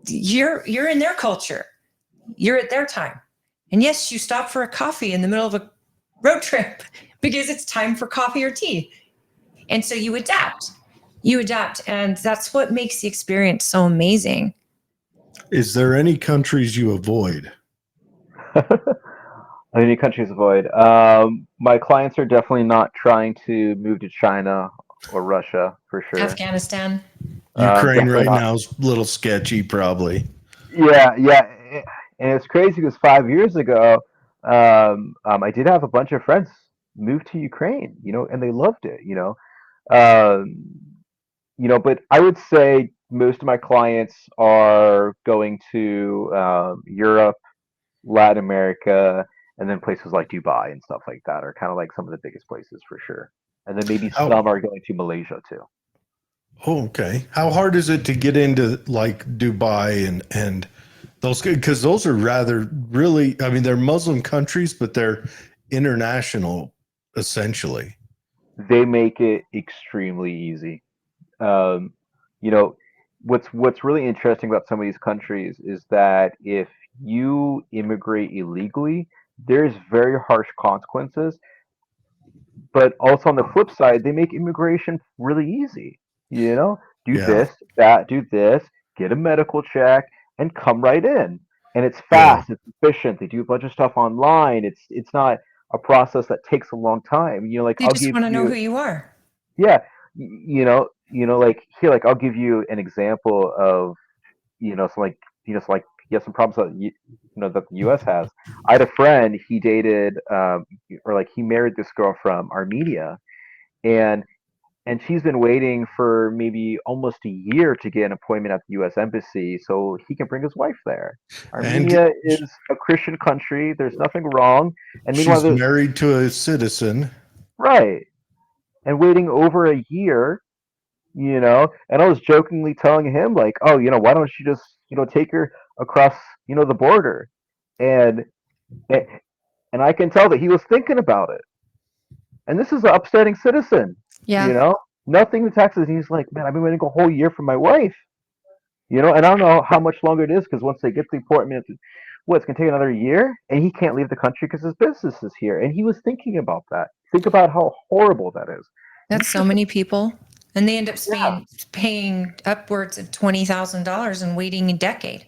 You're in their culture. You're at their time. And yes, you stop for a coffee in the middle of a road trip because it's time for coffee or tea. And so you adapt. And that's what makes the experience so amazing. Is there any countries you avoid? Any countries avoid? My clients are definitely not trying to move to China or Russia for sure. Afghanistan. Ukraine right now is a little sketchy, probably. Yeah. And it's crazy because 5 years ago, I did have a bunch of friends move to Ukraine, and they loved it, but I would say most of my clients are going to Europe, Latin America, and then places like Dubai and stuff like that are kind of like some of the biggest places for sure. And then maybe some are going to Malaysia too. Oh, okay. How hard is it to get into like Dubai and those? Because those are really, I mean, they're Muslim countries, but they're international essentially. They make it extremely easy. What's really interesting about some of these countries is that if you immigrate illegally, there's very harsh consequences. But also on the flip side, they make immigration really easy. Do this, that, do this, get a medical check, and come right in. And it's fast, it's efficient. They do a bunch of stuff online. It's not a process that takes a long time. They just want to know who you are. Yeah, like here, like I'll give you an example of, some problems that the U.S. has. I had a friend, he dated, or like he married this girl from Armenia, and she's been waiting for maybe almost a year to get an appointment at the U.S. Embassy so he can bring his wife there. Armenia is a Christian country. There's nothing wrong. And meanwhile, she's married to a citizen. Right. And waiting over a year, and I was jokingly telling him like, oh, why don't you just, take her across, the border? And I can tell that he was thinking about it. And this is an upstanding citizen. Yeah. Nothing in taxes. And he's like, man, I've been waiting a whole year for my wife. And I don't know how much longer it is because once they get the appointment, it's going to take another year? And he can't leave the country because his business is here. And he was thinking about that. Think about how horrible that is. That's so many people. and they end up paying upwards of $20,000 and waiting a decade.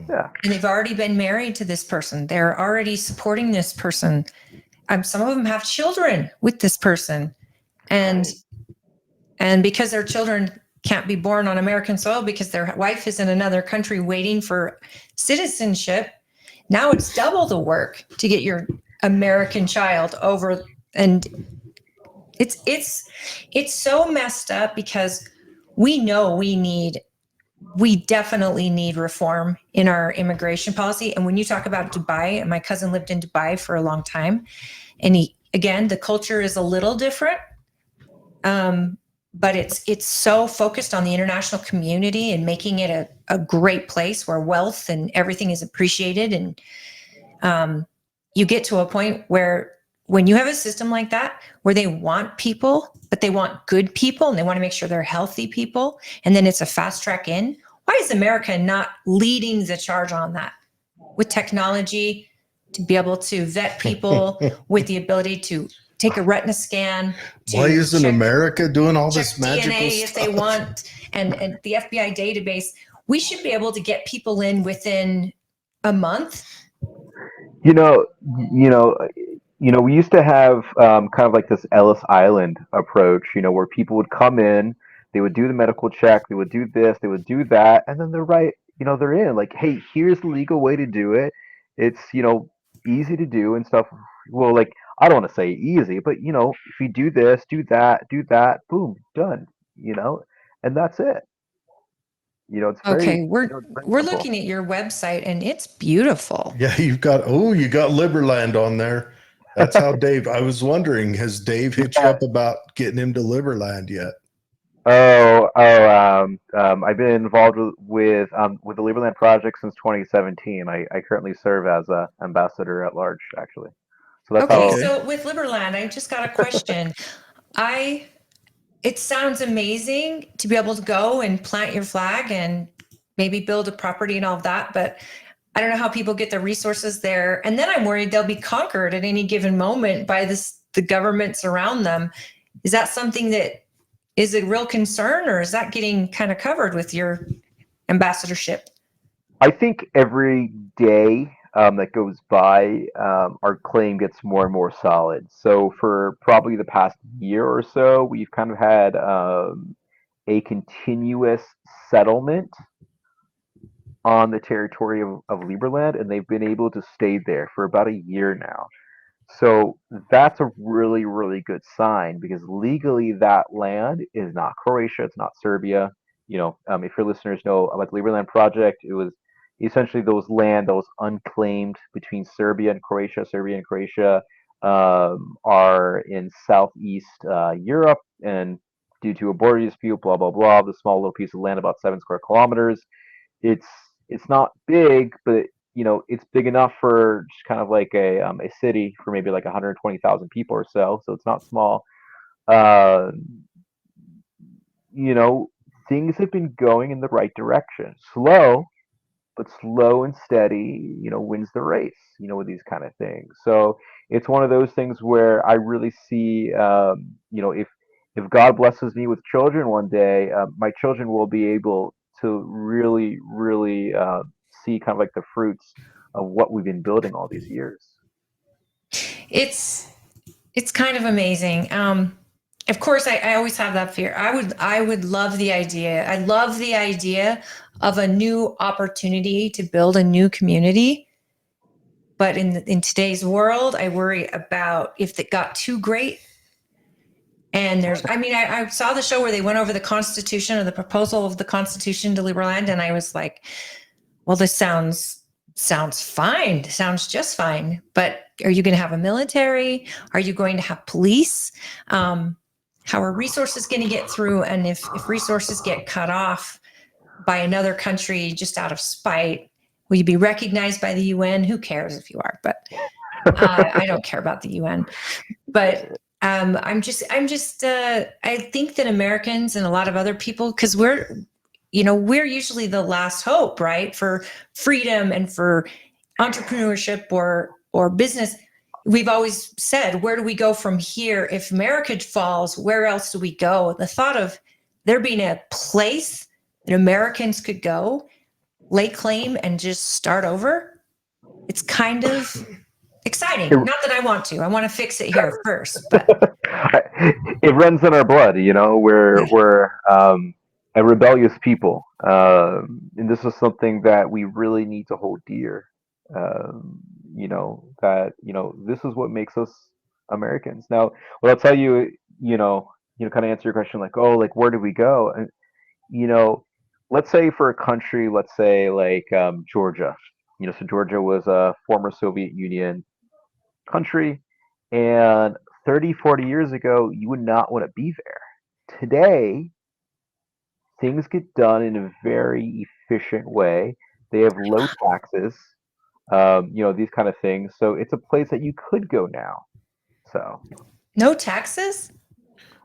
Yeah. And they've already been married to this person. They're already supporting this person. Some of them have children with this person, and because their children can't be born on American soil because their wife is in another country waiting for citizenship, now it's double the work to get your American child over. And it's so messed up because we know we definitely need reform in our immigration policy. And when you talk about Dubai, and my cousin lived in Dubai for a long time, and again, the culture is a little different. But it's so focused on the international community and making it a great place where wealth and everything is appreciated. And you get to a point where when you have a system like that, where they want people, but they want good people and they want to make sure they're healthy people, and then it's a fast track in. Why is America not leading the charge on that with technology to be able to vet people with the ability to take a retina scan? Why isn't America doing all this magical DNA stuff? if they want, and the FBI database? We should be able to get people in within a month. You know, we used to have kind of like this Ellis Island approach, where people would come in, they would do the medical check, they would do this, they would do that, and then they're in. Like, hey, here's the legal way to do it. It's, easy to do and stuff. Well, like, I don't want to say easy, but if you do this, do that, boom, done, and that's it. It's Okay, very, we're very we're simple. looking at your website and it's beautiful. Yeah, you got Liberland on there. That's how Dave. I was wondering, has Dave hit you up about getting him to Liberland yet? I've been involved with the Liberland project since 2017. I currently serve as a ambassador at large, actually. So that's Okay, how. so with Liberland, I just got a question. It sounds amazing to be able to go and plant your flag and maybe build a property and all of that, but I don't know how people get the resources there. And then I'm worried they'll be conquered at any given moment by the governments around them. Is that something that is a real concern, or is that getting kind of covered with your ambassadorship? I think every day that goes by, our claim gets more and more solid. So for probably the past year or so, we've kind of had a continuous settlement on the territory of Liberland, and they've been able to stay there for about a year now. So that's a really, really good sign, because legally that land is not Croatia, it's not Serbia. If your listeners know about the Liberland project, it was essentially those land that was unclaimed between Serbia and Croatia. Serbia and Croatia are in southeast Europe, and due to a border dispute, blah blah blah, the small little piece of land, about 7 square kilometers. It's not big, but it's big enough for just kind of like a city for maybe like 120,000 people or so. So it's not small. Uh, you know, Things have been going in the right direction. Slow, but slow and steady, wins the race, with these kind of things. So it's one of those things where I really see, if God blesses me with children one day, my children will be able to really, really see kind of like the fruits of what we've been building all these years. It's kind of amazing. Of course, I always have that fear. I would love the idea. I love the idea of a new opportunity to build a new community. But in today's world, I worry about if it got too great. And I saw the show where they went over the Constitution, or the proposal of the Constitution to Liberland, and I was like, well, this sounds fine. Sounds just fine. But are you going to have a military? Are you going to have police? How are resources going to get through? And if resources get cut off by another country just out of spite, will you be recognized by the UN? Who cares if you are? But I don't care about the UN. But I think that Americans and a lot of other people, because we're usually the last hope, right, for freedom and for entrepreneurship or business. we've always said, where do we go from here? If America falls, where else do we go? The thought of there being a place that Americans could go, lay claim, and just start over, it's kind of exciting. Not that I want to. I want to fix it here first, but It runs in our blood, we're a rebellious people, and this is something that we really need to hold dear. That this is what makes us Americans. Now, what I'll tell you, kind of answer your question, like, oh, like where do we go? And let's say for a country, let's say like Georgia. So Georgia was a former Soviet Union country, and 30, 40 years ago, you would not want to be there. Today, things get done in a very efficient way. They have low taxes, these kind of things. So it's a place that you could go now. So, no taxes?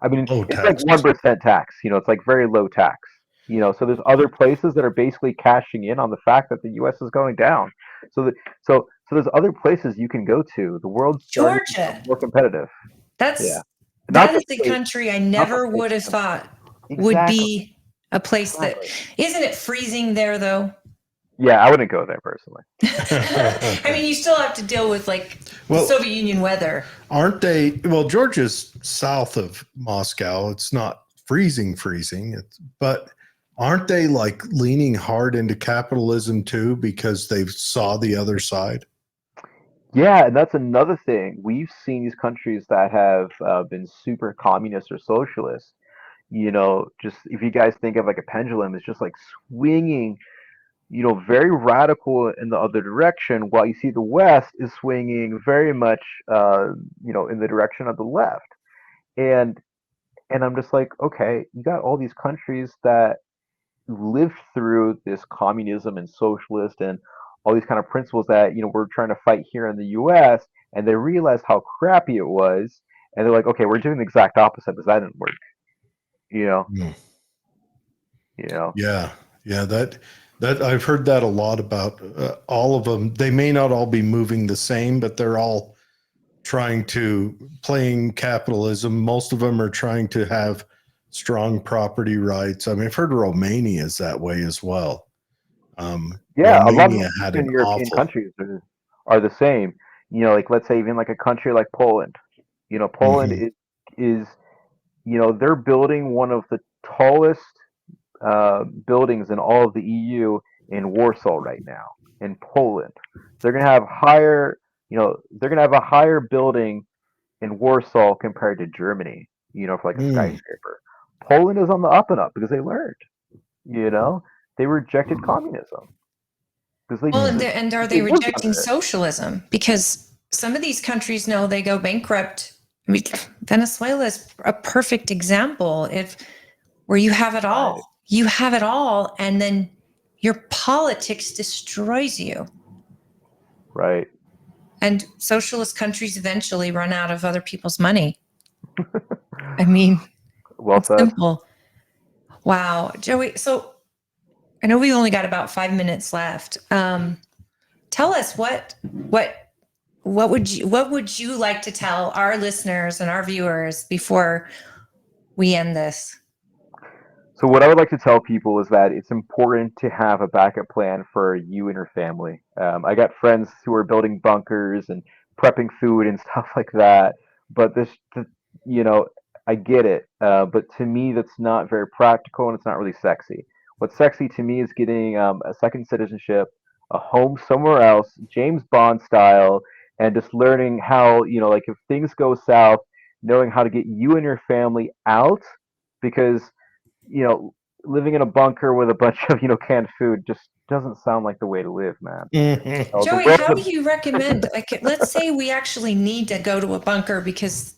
I mean, Oh, it's taxes. like 1% tax, it's like very low tax. So there's other places that are basically cashing in on the fact that the U.S. is going down. So there's other places you can go to. The world's starting to Georgia. become more competitive. That's Yeah. Not that is the a state, country I not the never state would have system. thought would Exactly. be a place that isn't it freezing there though? Yeah, I wouldn't go there personally. I mean, you still have to deal with like Well- Soviet Union weather. Aren't they? Well, Georgia's south of Moscow. It's not freezing, but aren't they like leaning hard into capitalism too because they saw the other side? Yeah, and that's another thing. We've seen these countries that have been super communist or socialist. Just if you guys think of like a pendulum, it's just like swinging, very radical in the other direction, while you see the West is swinging very much, in the direction of the left. And I'm just like, okay, you got all these countries that lived through this communism and socialist and all these kind of principles that we're trying to fight here in the U.S. and they realized how crappy it was, and they're like, okay, we're doing the exact opposite because that didn't work. Mm. Yeah. That I've heard that a lot about all of them. They may not all be moving the same, but they're all playing capitalism. Most of them are trying to have strong property rights. I mean, I've heard Romania is that way as well. Yeah, a lot of Romania had Eastern an European awful. countries are the same. Like let's say even like a country like Poland. Poland Mhm. is they're building one of the tallest buildings in all of the EU in Warsaw right now, in Poland. They're gonna have they're gonna have a higher building in Warsaw compared to Germany, for like a skyscraper. Poland is on the up and up because they learned, they rejected communism. Well, and are they lived rejecting under it. socialism? Because some of these countries know they go bankrupt. I mean, Venezuela is a perfect example. Where you have it all, Right. you have it all, and then your politics destroys you. Right. And socialist countries eventually run out of other people's money. I mean, Well it's said. simple. Wow, Joey. So I know we only got about 5 minutes left. Tell us what would you like to tell our listeners and our viewers before we end this? So what I would like to tell people is that it's important to have a backup plan for you and your family. I got friends who are building bunkers and prepping food and stuff like that. But you know, I get it. But to me, that's not very practical and it's not really sexy. What's sexy to me is getting a second citizenship, a home somewhere else, James Bond style, and just learning how, like if things go south, knowing how to get you and your family out because you know, living in a bunker with a bunch of, canned food just doesn't sound like the way to live, man. The Joey, world how is- do you recommend? Like, let's say we actually need to go to a bunker because,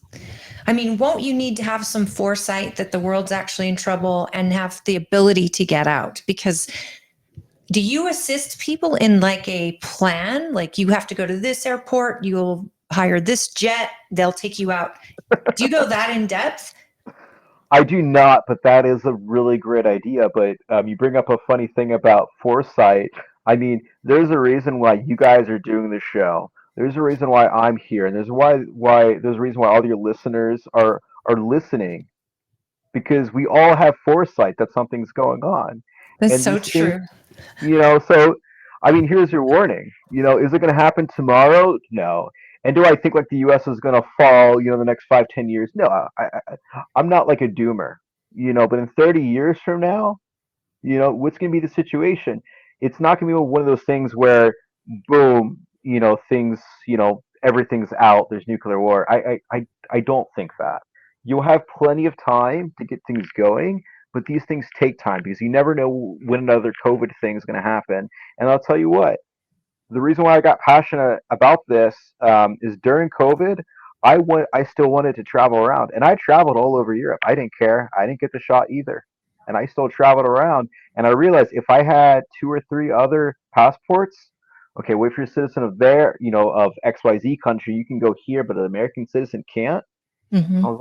I mean, won't you need to have some foresight that the world's actually in trouble and have the ability to get out? Because do you assist people in like a plan? Like you have to go to this airport, you'll hire this jet, they'll take you out. Do you go that in depth? I do not, but that is a really great idea. But you bring up a funny thing about foresight. I mean, there's a reason why you guys are doing the show. There's a reason why I'm here, and there's a reason why all your listeners are listening, because we all have foresight that something's going on, That's and so these things, true. so I mean, here's your warning. Is it going to happen tomorrow? No. And do I think like the U.S. is going to fall, the next 5, 10 years? No, I'm not like a doomer, but in 30 years from now, what's going to be the situation? It's not going to be one of those things where, boom, things, everything's out. There's nuclear war. I don't think that. You'll have plenty of time to get things going, but these things take time because you never know when another COVID thing is going to happen. And I'll tell you what, the reason why I got passionate about this is during COVID, I still wanted to travel around, and I traveled all over Europe. I didn't care. I didn't get the shot either, and I still traveled around. And I realized if I had 2 or 3 other passports, okay, well, if you're a citizen of of XYZ country, you can go here, but an American citizen can't. Hmm. I was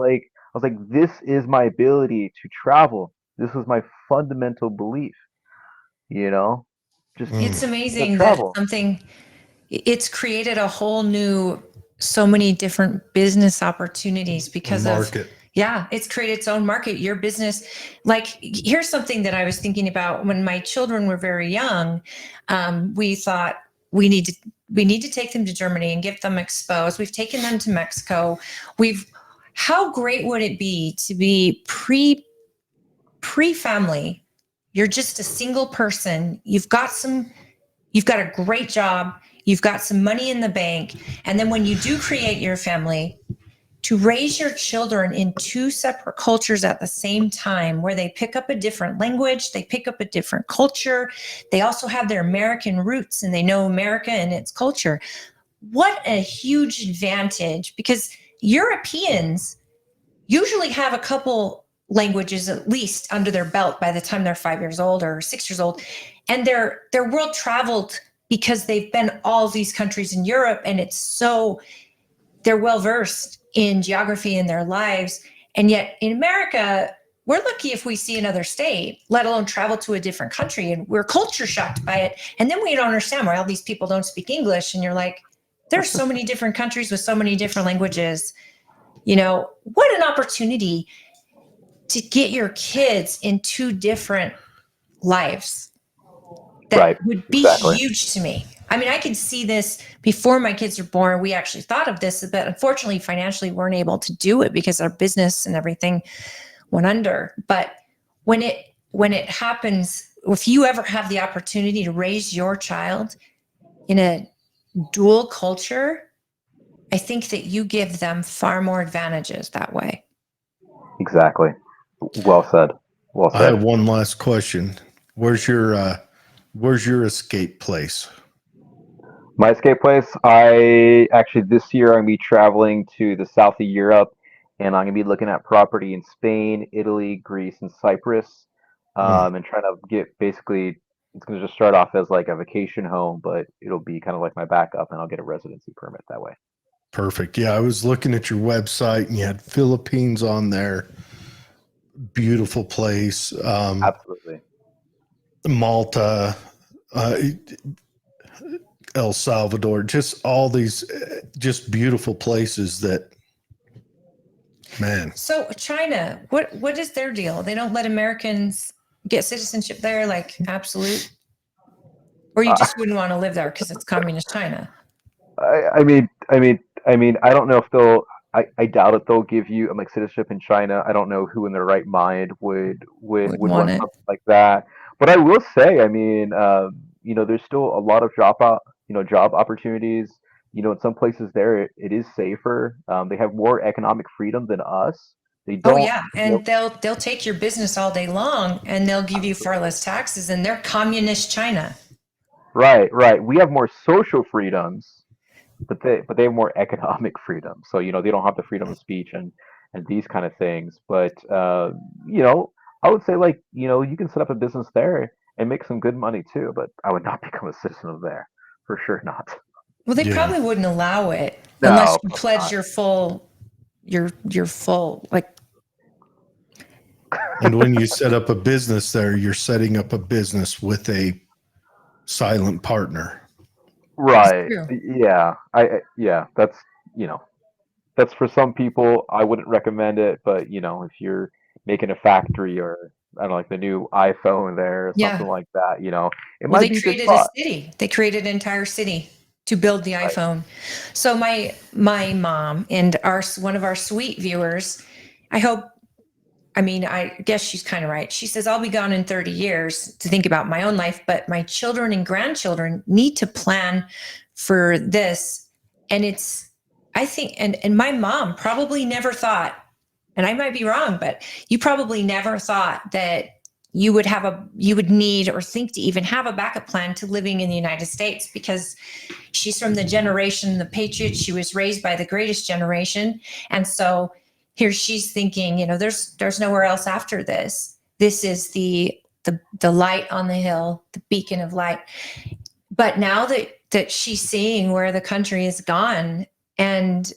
like, this is my ability to travel. This was my fundamental belief. You know, just It's Mm. amazing that travel. it's created a whole new, so many different business opportunities because of, Market. yeah, it's created its own market. Your business, like, here's something that I was thinking about when my children were very young. We thought we need to we need to take them to Germany and get them exposed. We've taken them to Mexico. We've How great would it be to be pre family? You're just a single person. You've got a great job, you've got some money in the bank, and then when you do create your family, to raise your children in 2 separate cultures at the same time, where they pick up a different language, they pick up a different culture, they also have their American roots and they know America and its culture. What a huge advantage, because Europeans usually have a couple languages at least under their belt by the time they're 5 years old or 6 years old, and they're world traveled because they've been all these countries in Europe, and they're well versed in geography in their lives. And yet in America, we're lucky if we see another state, let alone travel to a different country, and we're culture shocked by it, and then we don't understand why all these people don't speak English, and you're like, there's so many different countries with so many different languages. What an opportunity to get your kids in 2 different lives. That Right. would be Exactly. huge to me. I mean, I could see this before my kids were born. We actually thought of this, but unfortunately, financially, weren't able to do it because our business and everything went under. But when it happens, if you ever have the opportunity to raise your child in a dual culture, I think that you give them far more advantages that way. Exactly. Well said. Well I have said. one last question. Where's your escape place? My escape place, I actually this year I'm gonna be traveling to the south of Europe, and I'm gonna be looking at property in Spain, Italy, Greece, and Cyprus, Hmm. and trying to get basically. It's gonna just start off as like a vacation home, but it'll be kind of like my backup, and I'll get a residency permit that way. Perfect. Yeah, I was looking at your website and you had Philippines on there. Beautiful place. Absolutely. Malta, uh, El Salvador, just all these just beautiful places that, man. So China, what is their deal? They don't let Americans get citizenship there, like absolute, or you Uh, just wouldn't want to live there because it's communist China. I don't know if they'll. I doubt it. They'll give you like citizenship in China. I don't know who in their right mind Would would want want it. something like that. But I will say, there's still a lot of job opportunities. In some places there, it is safer. They have more economic freedom than us. They Oh don't. yeah, and they'll take your business all day long, and they'll give you far less taxes, and they're communist China. Right, right. We have more social freedoms, but they have more economic freedom. So they don't have the freedom of speech and these kind of things. But you know, I would say like you can set up a business there and make some good money too. But I would not become a citizen of there, for sure not. Well, they Yeah. probably wouldn't allow it unless No, you probably pledge not. your full, like. And when you set up a business there, you're setting up a business with a silent partner. Right. True. Yeah. Yeah, that's, you know, that's for some people. I wouldn't recommend it, but if you're making a factory or I don't know, like the new iPhone there or something Yeah. like that, it Well, might they be a good created a spot. city. They created an entire city to build the Right. iPhone. So my mom and our one of our sweet viewers, I hope, I mean, I guess she's kind of right. She says, I'll be gone in 30 years to think about my own life, but my children and grandchildren need to plan for this. And it's, I think, and my mom probably never thought, and I might be wrong, but you probably never thought that you would need or think to even have a backup plan to living in the United States, because she's from the generation, the Patriots. She was raised by the greatest generation. And so here she's thinking, there's nowhere else after this. This is the light on the hill, the beacon of light. But now that she's seeing where the country has gone, and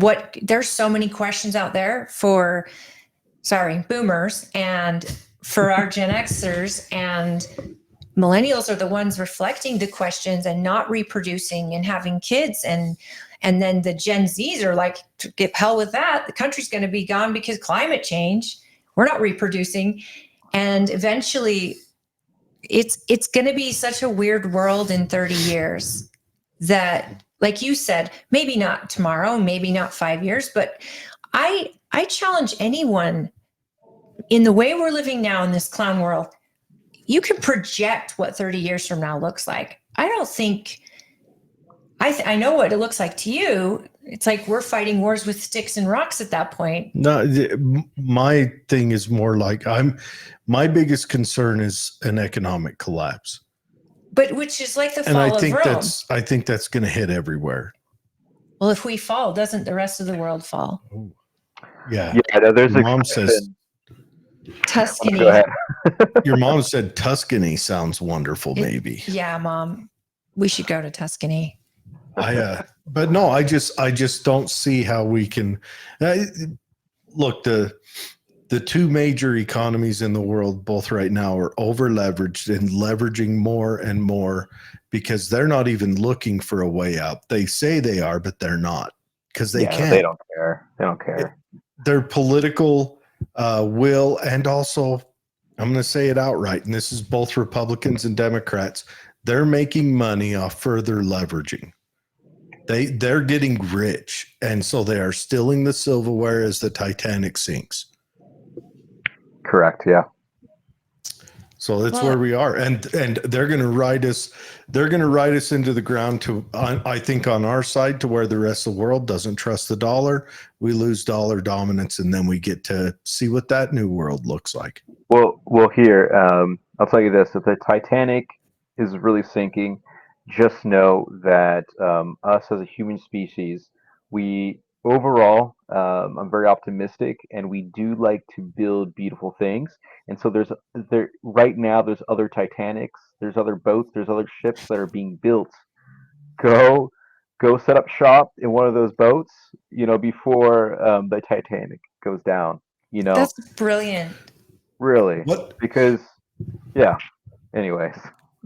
what, there's so many questions out there for, sorry, boomers, and for our Gen Xers, and millennials are the ones reflecting the questions and not reproducing and having kids, and then the Gen Zs are like, get hell with that. The country's going to be gone because climate change. We're not reproducing, and eventually, it's going to be such a weird world in 30 years that, like you said, maybe not tomorrow, maybe not 5 years, but I challenge anyone, in the way we're living now in this clown world, you can project what 30 years from now looks like. I don't think, I know what it looks like to you. It's like we're fighting wars with sticks and rocks at that point. No, my thing is more like my biggest concern is an economic collapse. But which is like the And fall of Rome. I think that's going to hit everywhere. Well, if we fall, doesn't the rest of the world fall? Yeah. Yeah, no, there's Your mom says Tuscany. Go ahead. your mom said Tuscany sounds wonderful. Maybe. Yeah, Mom, we should go to Tuscany. But no, I just don't see how we can look. The two major economies in the world, both right now, are over leveraged and leveraging more and more because they're not even looking for a way out. They say they are, but they're not, because they can't. They don't care. They don't care. Their political will, and also, I'm going to say it outright, and this is both Republicans and Democrats, they're making money off further leveraging. They're getting rich, and so they are stealing the silverware as the Titanic sinks. Correct. Yeah. So that's where we are, and they're going to ride us. They're going to ride us into the ground to, I think, on our side, to where the rest of the world doesn't trust the dollar. We lose dollar dominance, and then we get to see what that new world looks like. Well, here, I'll tell you this: if the Titanic is really sinking, just know that us as a human species, we overall, I'm very optimistic, and we do like to build beautiful things. And so there right now there's other Titanics, there's other boats, there's other ships that are being built. Go set up shop in one of those boats, before the Titanic goes down. That's brilliant. Really, What? because yeah. Anyways.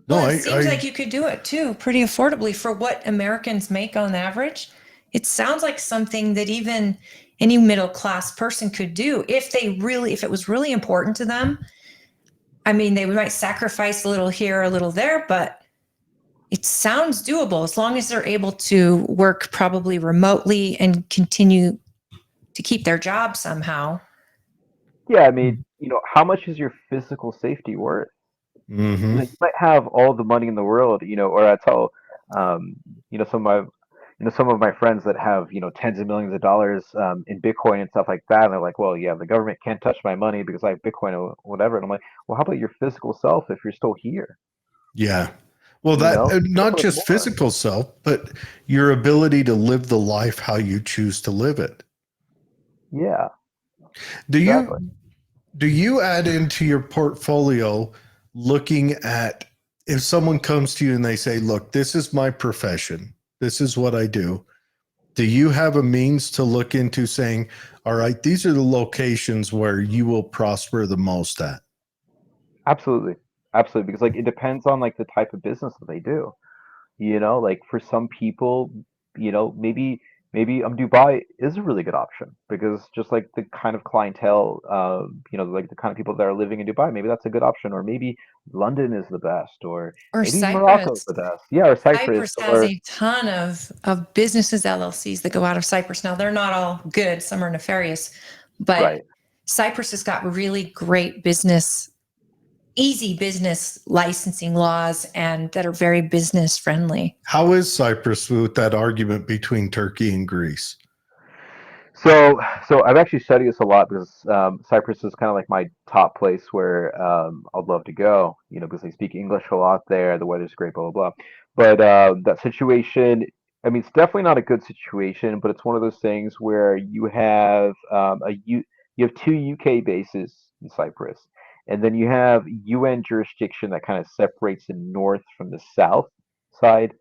Well, it seems like you could do it too, pretty affordably for what Americans make on average. It sounds like something that even any middle class person could do if it was really important to them. I mean, they might sacrifice a little here, a little there, but it sounds doable as long as they're able to work probably remotely and continue to keep their job somehow. Yeah, I mean, how much is your physical safety worth? Mm-hmm. You might have all the money in the world, or I tell, some of my friends that have, tens of millions of dollars in Bitcoin and stuff like that. And they're like, well, yeah, the government can't touch my money because I have Bitcoin or whatever. And I'm like, well, how about your physical self if you're still here? Yeah. Well, not just physical self, but your ability to live the life how you choose to live it. Yeah. Do you add into your portfolio looking at, if someone comes to you and they say, look, this is my profession, this is what I do you have a means to look into saying, all right, these are the locations where you will prosper the most at? Absolutely. Because it depends on the type of business that they do. Like for some people, maybe Dubai is a really good option because just like the kind of clientele, like the kind of people that are living in Dubai, maybe that's a good option, or maybe London is the best, or Or maybe Morocco is Cyprus. the best. Yeah, or Cyprus, Cyprus has or a ton of businesses, LLCs that go out of Cyprus. Now, they're not all good, some are nefarious, but right. Cyprus has got really great business, easy business licensing laws and that are very business friendly. How is Cyprus with that argument between Turkey and Greece? So I've actually studied this a lot because Cyprus is kind of like my top place where I'd love to go, because they speak English a lot there. The weather's great, blah, blah, blah. But that situation, I mean, it's definitely not a good situation, but it's one of those things where you have two UK bases in Cyprus, and then you have UN jurisdiction that kind of separates the north from the south side,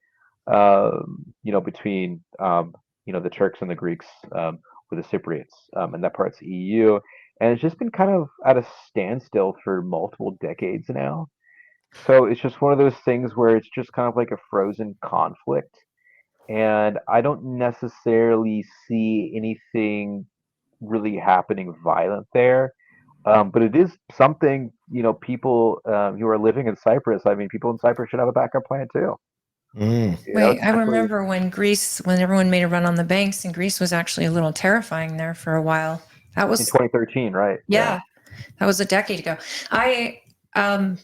between the Turks and the Greeks. With the Cypriots, and that part's EU, and it's just been kind of at a standstill for multiple decades now. So it's just one of those things where it's just kind of like a frozen conflict, and I don't necessarily see anything really happening violent there. But it is something, people who are living in Cyprus. I mean, people in Cyprus should have a backup plan too. Mm. Wait, I Especially remember when everyone made a run on the banks, and Greece was actually a little terrifying there for a while. That in was, 2013, right? yeah, that was a decade ago. Um,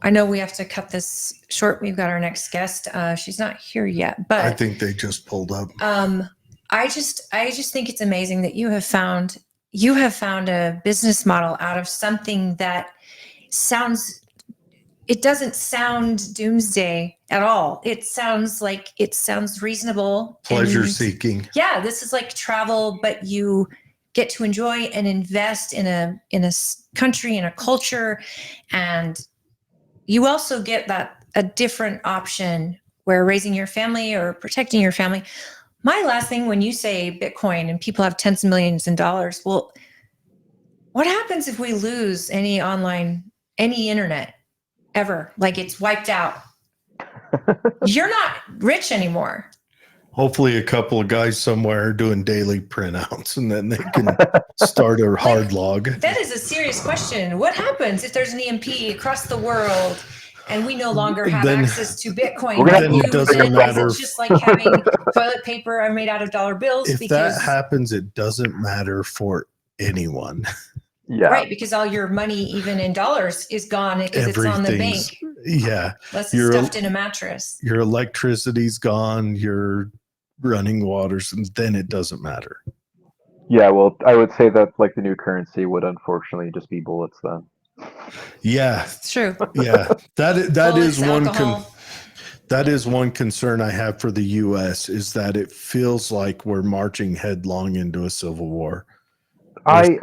I know we have to cut this short. We've got our next guest. She's not here yet, I but think they just pulled up. I just think it's amazing that you have found a business model out of something that it doesn't sound doomsday at all. It sounds reasonable. Pleasure and seeking. Yeah, this is like travel, but you get to enjoy and invest in a country, in a culture, and you also get a different option where raising your family or protecting your family. My last thing, when you say Bitcoin and people have tens of millions in dollars, well, what happens if we lose any internet ever? Like it's wiped out. You're not rich anymore. Hopefully a couple of guys somewhere are doing daily printouts and then they can start a hard log. That is a serious question. What happens if there's an EMP across the world and we no longer have access to Bitcoin? Then it doesn't matter. It's just like having toilet paper made out of dollar bills. If that happens, it doesn't matter for anyone. Yeah. Right, because all your money, even in dollars, is gone because it's on the bank. Yeah. Unless it's stuffed in a mattress. Your electricity's gone, your running waters, and then it doesn't matter. Yeah, well, I would say that like the new currency would unfortunately just be bullets then. Yeah. It's true. Yeah. That is Bullets, one one concern I have for the US is that it feels like we're marching headlong into a civil war. I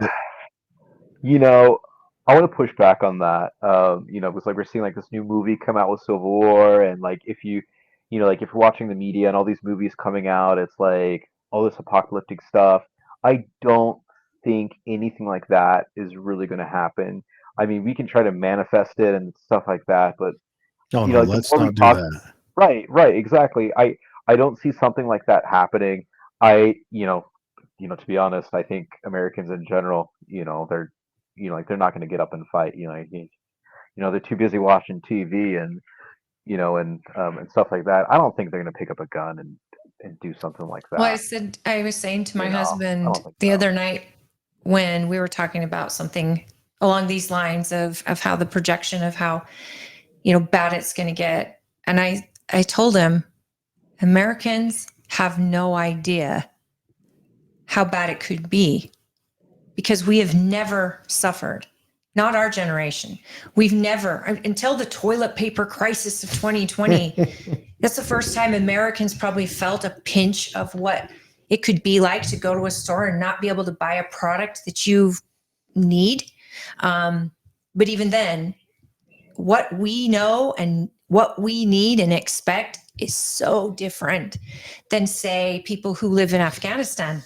want to push back on that. Because like we're seeing like this new movie come out with Civil War, and like if like if you're watching the media and all these movies coming out, it's like all this apocalyptic stuff. I don't think anything like that is really going to happen. I mean, we can try to manifest it and stuff like that, but no, like let's not do that. Right, exactly. I don't see something like that happening. To be honest, I think Americans in general, they're like they're not going to get up and fight. They're too busy watching TV and and stuff like that. I don't think they're going to pick up a gun and do something like that. Well, I was saying to my husband the other night when we were talking about something along these lines of how the projection of how bad it's going to get, and I told him Americans have no idea how bad it could be because we have never suffered. Not our generation. We've never, until the toilet paper crisis of 2020, that's the first time Americans probably felt a pinch of what it could be like to go to a store and not be able to buy a product that you need. But even then, what we know and what we need and expect is so different than, say, people who live in Afghanistan,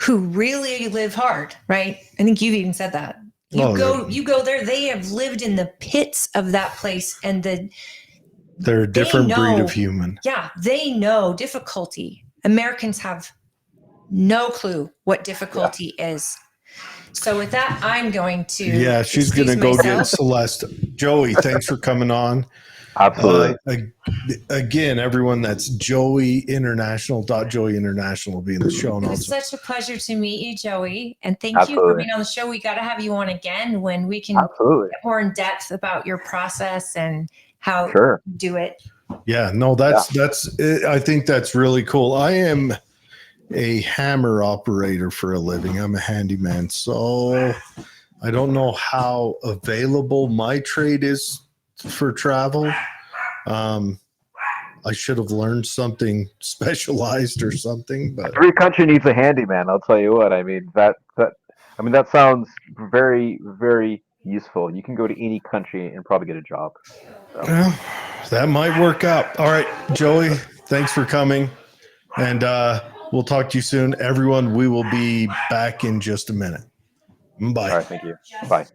who really live hard, right? I think you've even said that. You go there, they have lived in the pits of that place, and They're a different breed know- of human. Yeah, they know difficulty. Americans have no clue what difficulty is. So with that, I'm going to Yeah, she's going to excuse go get myself. Celeste. Joey, thanks for coming on. Absolutely. Again, everyone, that's Joey International. Joey International will be in the show It was notes. such a pleasure to meet you, Joey. And thank you for Absolutely. being on the show. We got to have you on again when we can Absolutely. get more in depth about your process and how Sure. you do it. Yeah, no, that's I think that's really cool. I am a hammer operator for a living. I'm a handyman. So I don't know how available my trade is for travel. I should have learned something specialized or something, but Every country needs a handyman. I'll tell you what. I mean that sounds very, very useful. You can go to any country and probably get a job. So. well, that might work out. All right, Joey, thanks for coming. And we'll talk to you soon. Everyone, we will be back in just a minute. Bye. All right. Thank you. Bye.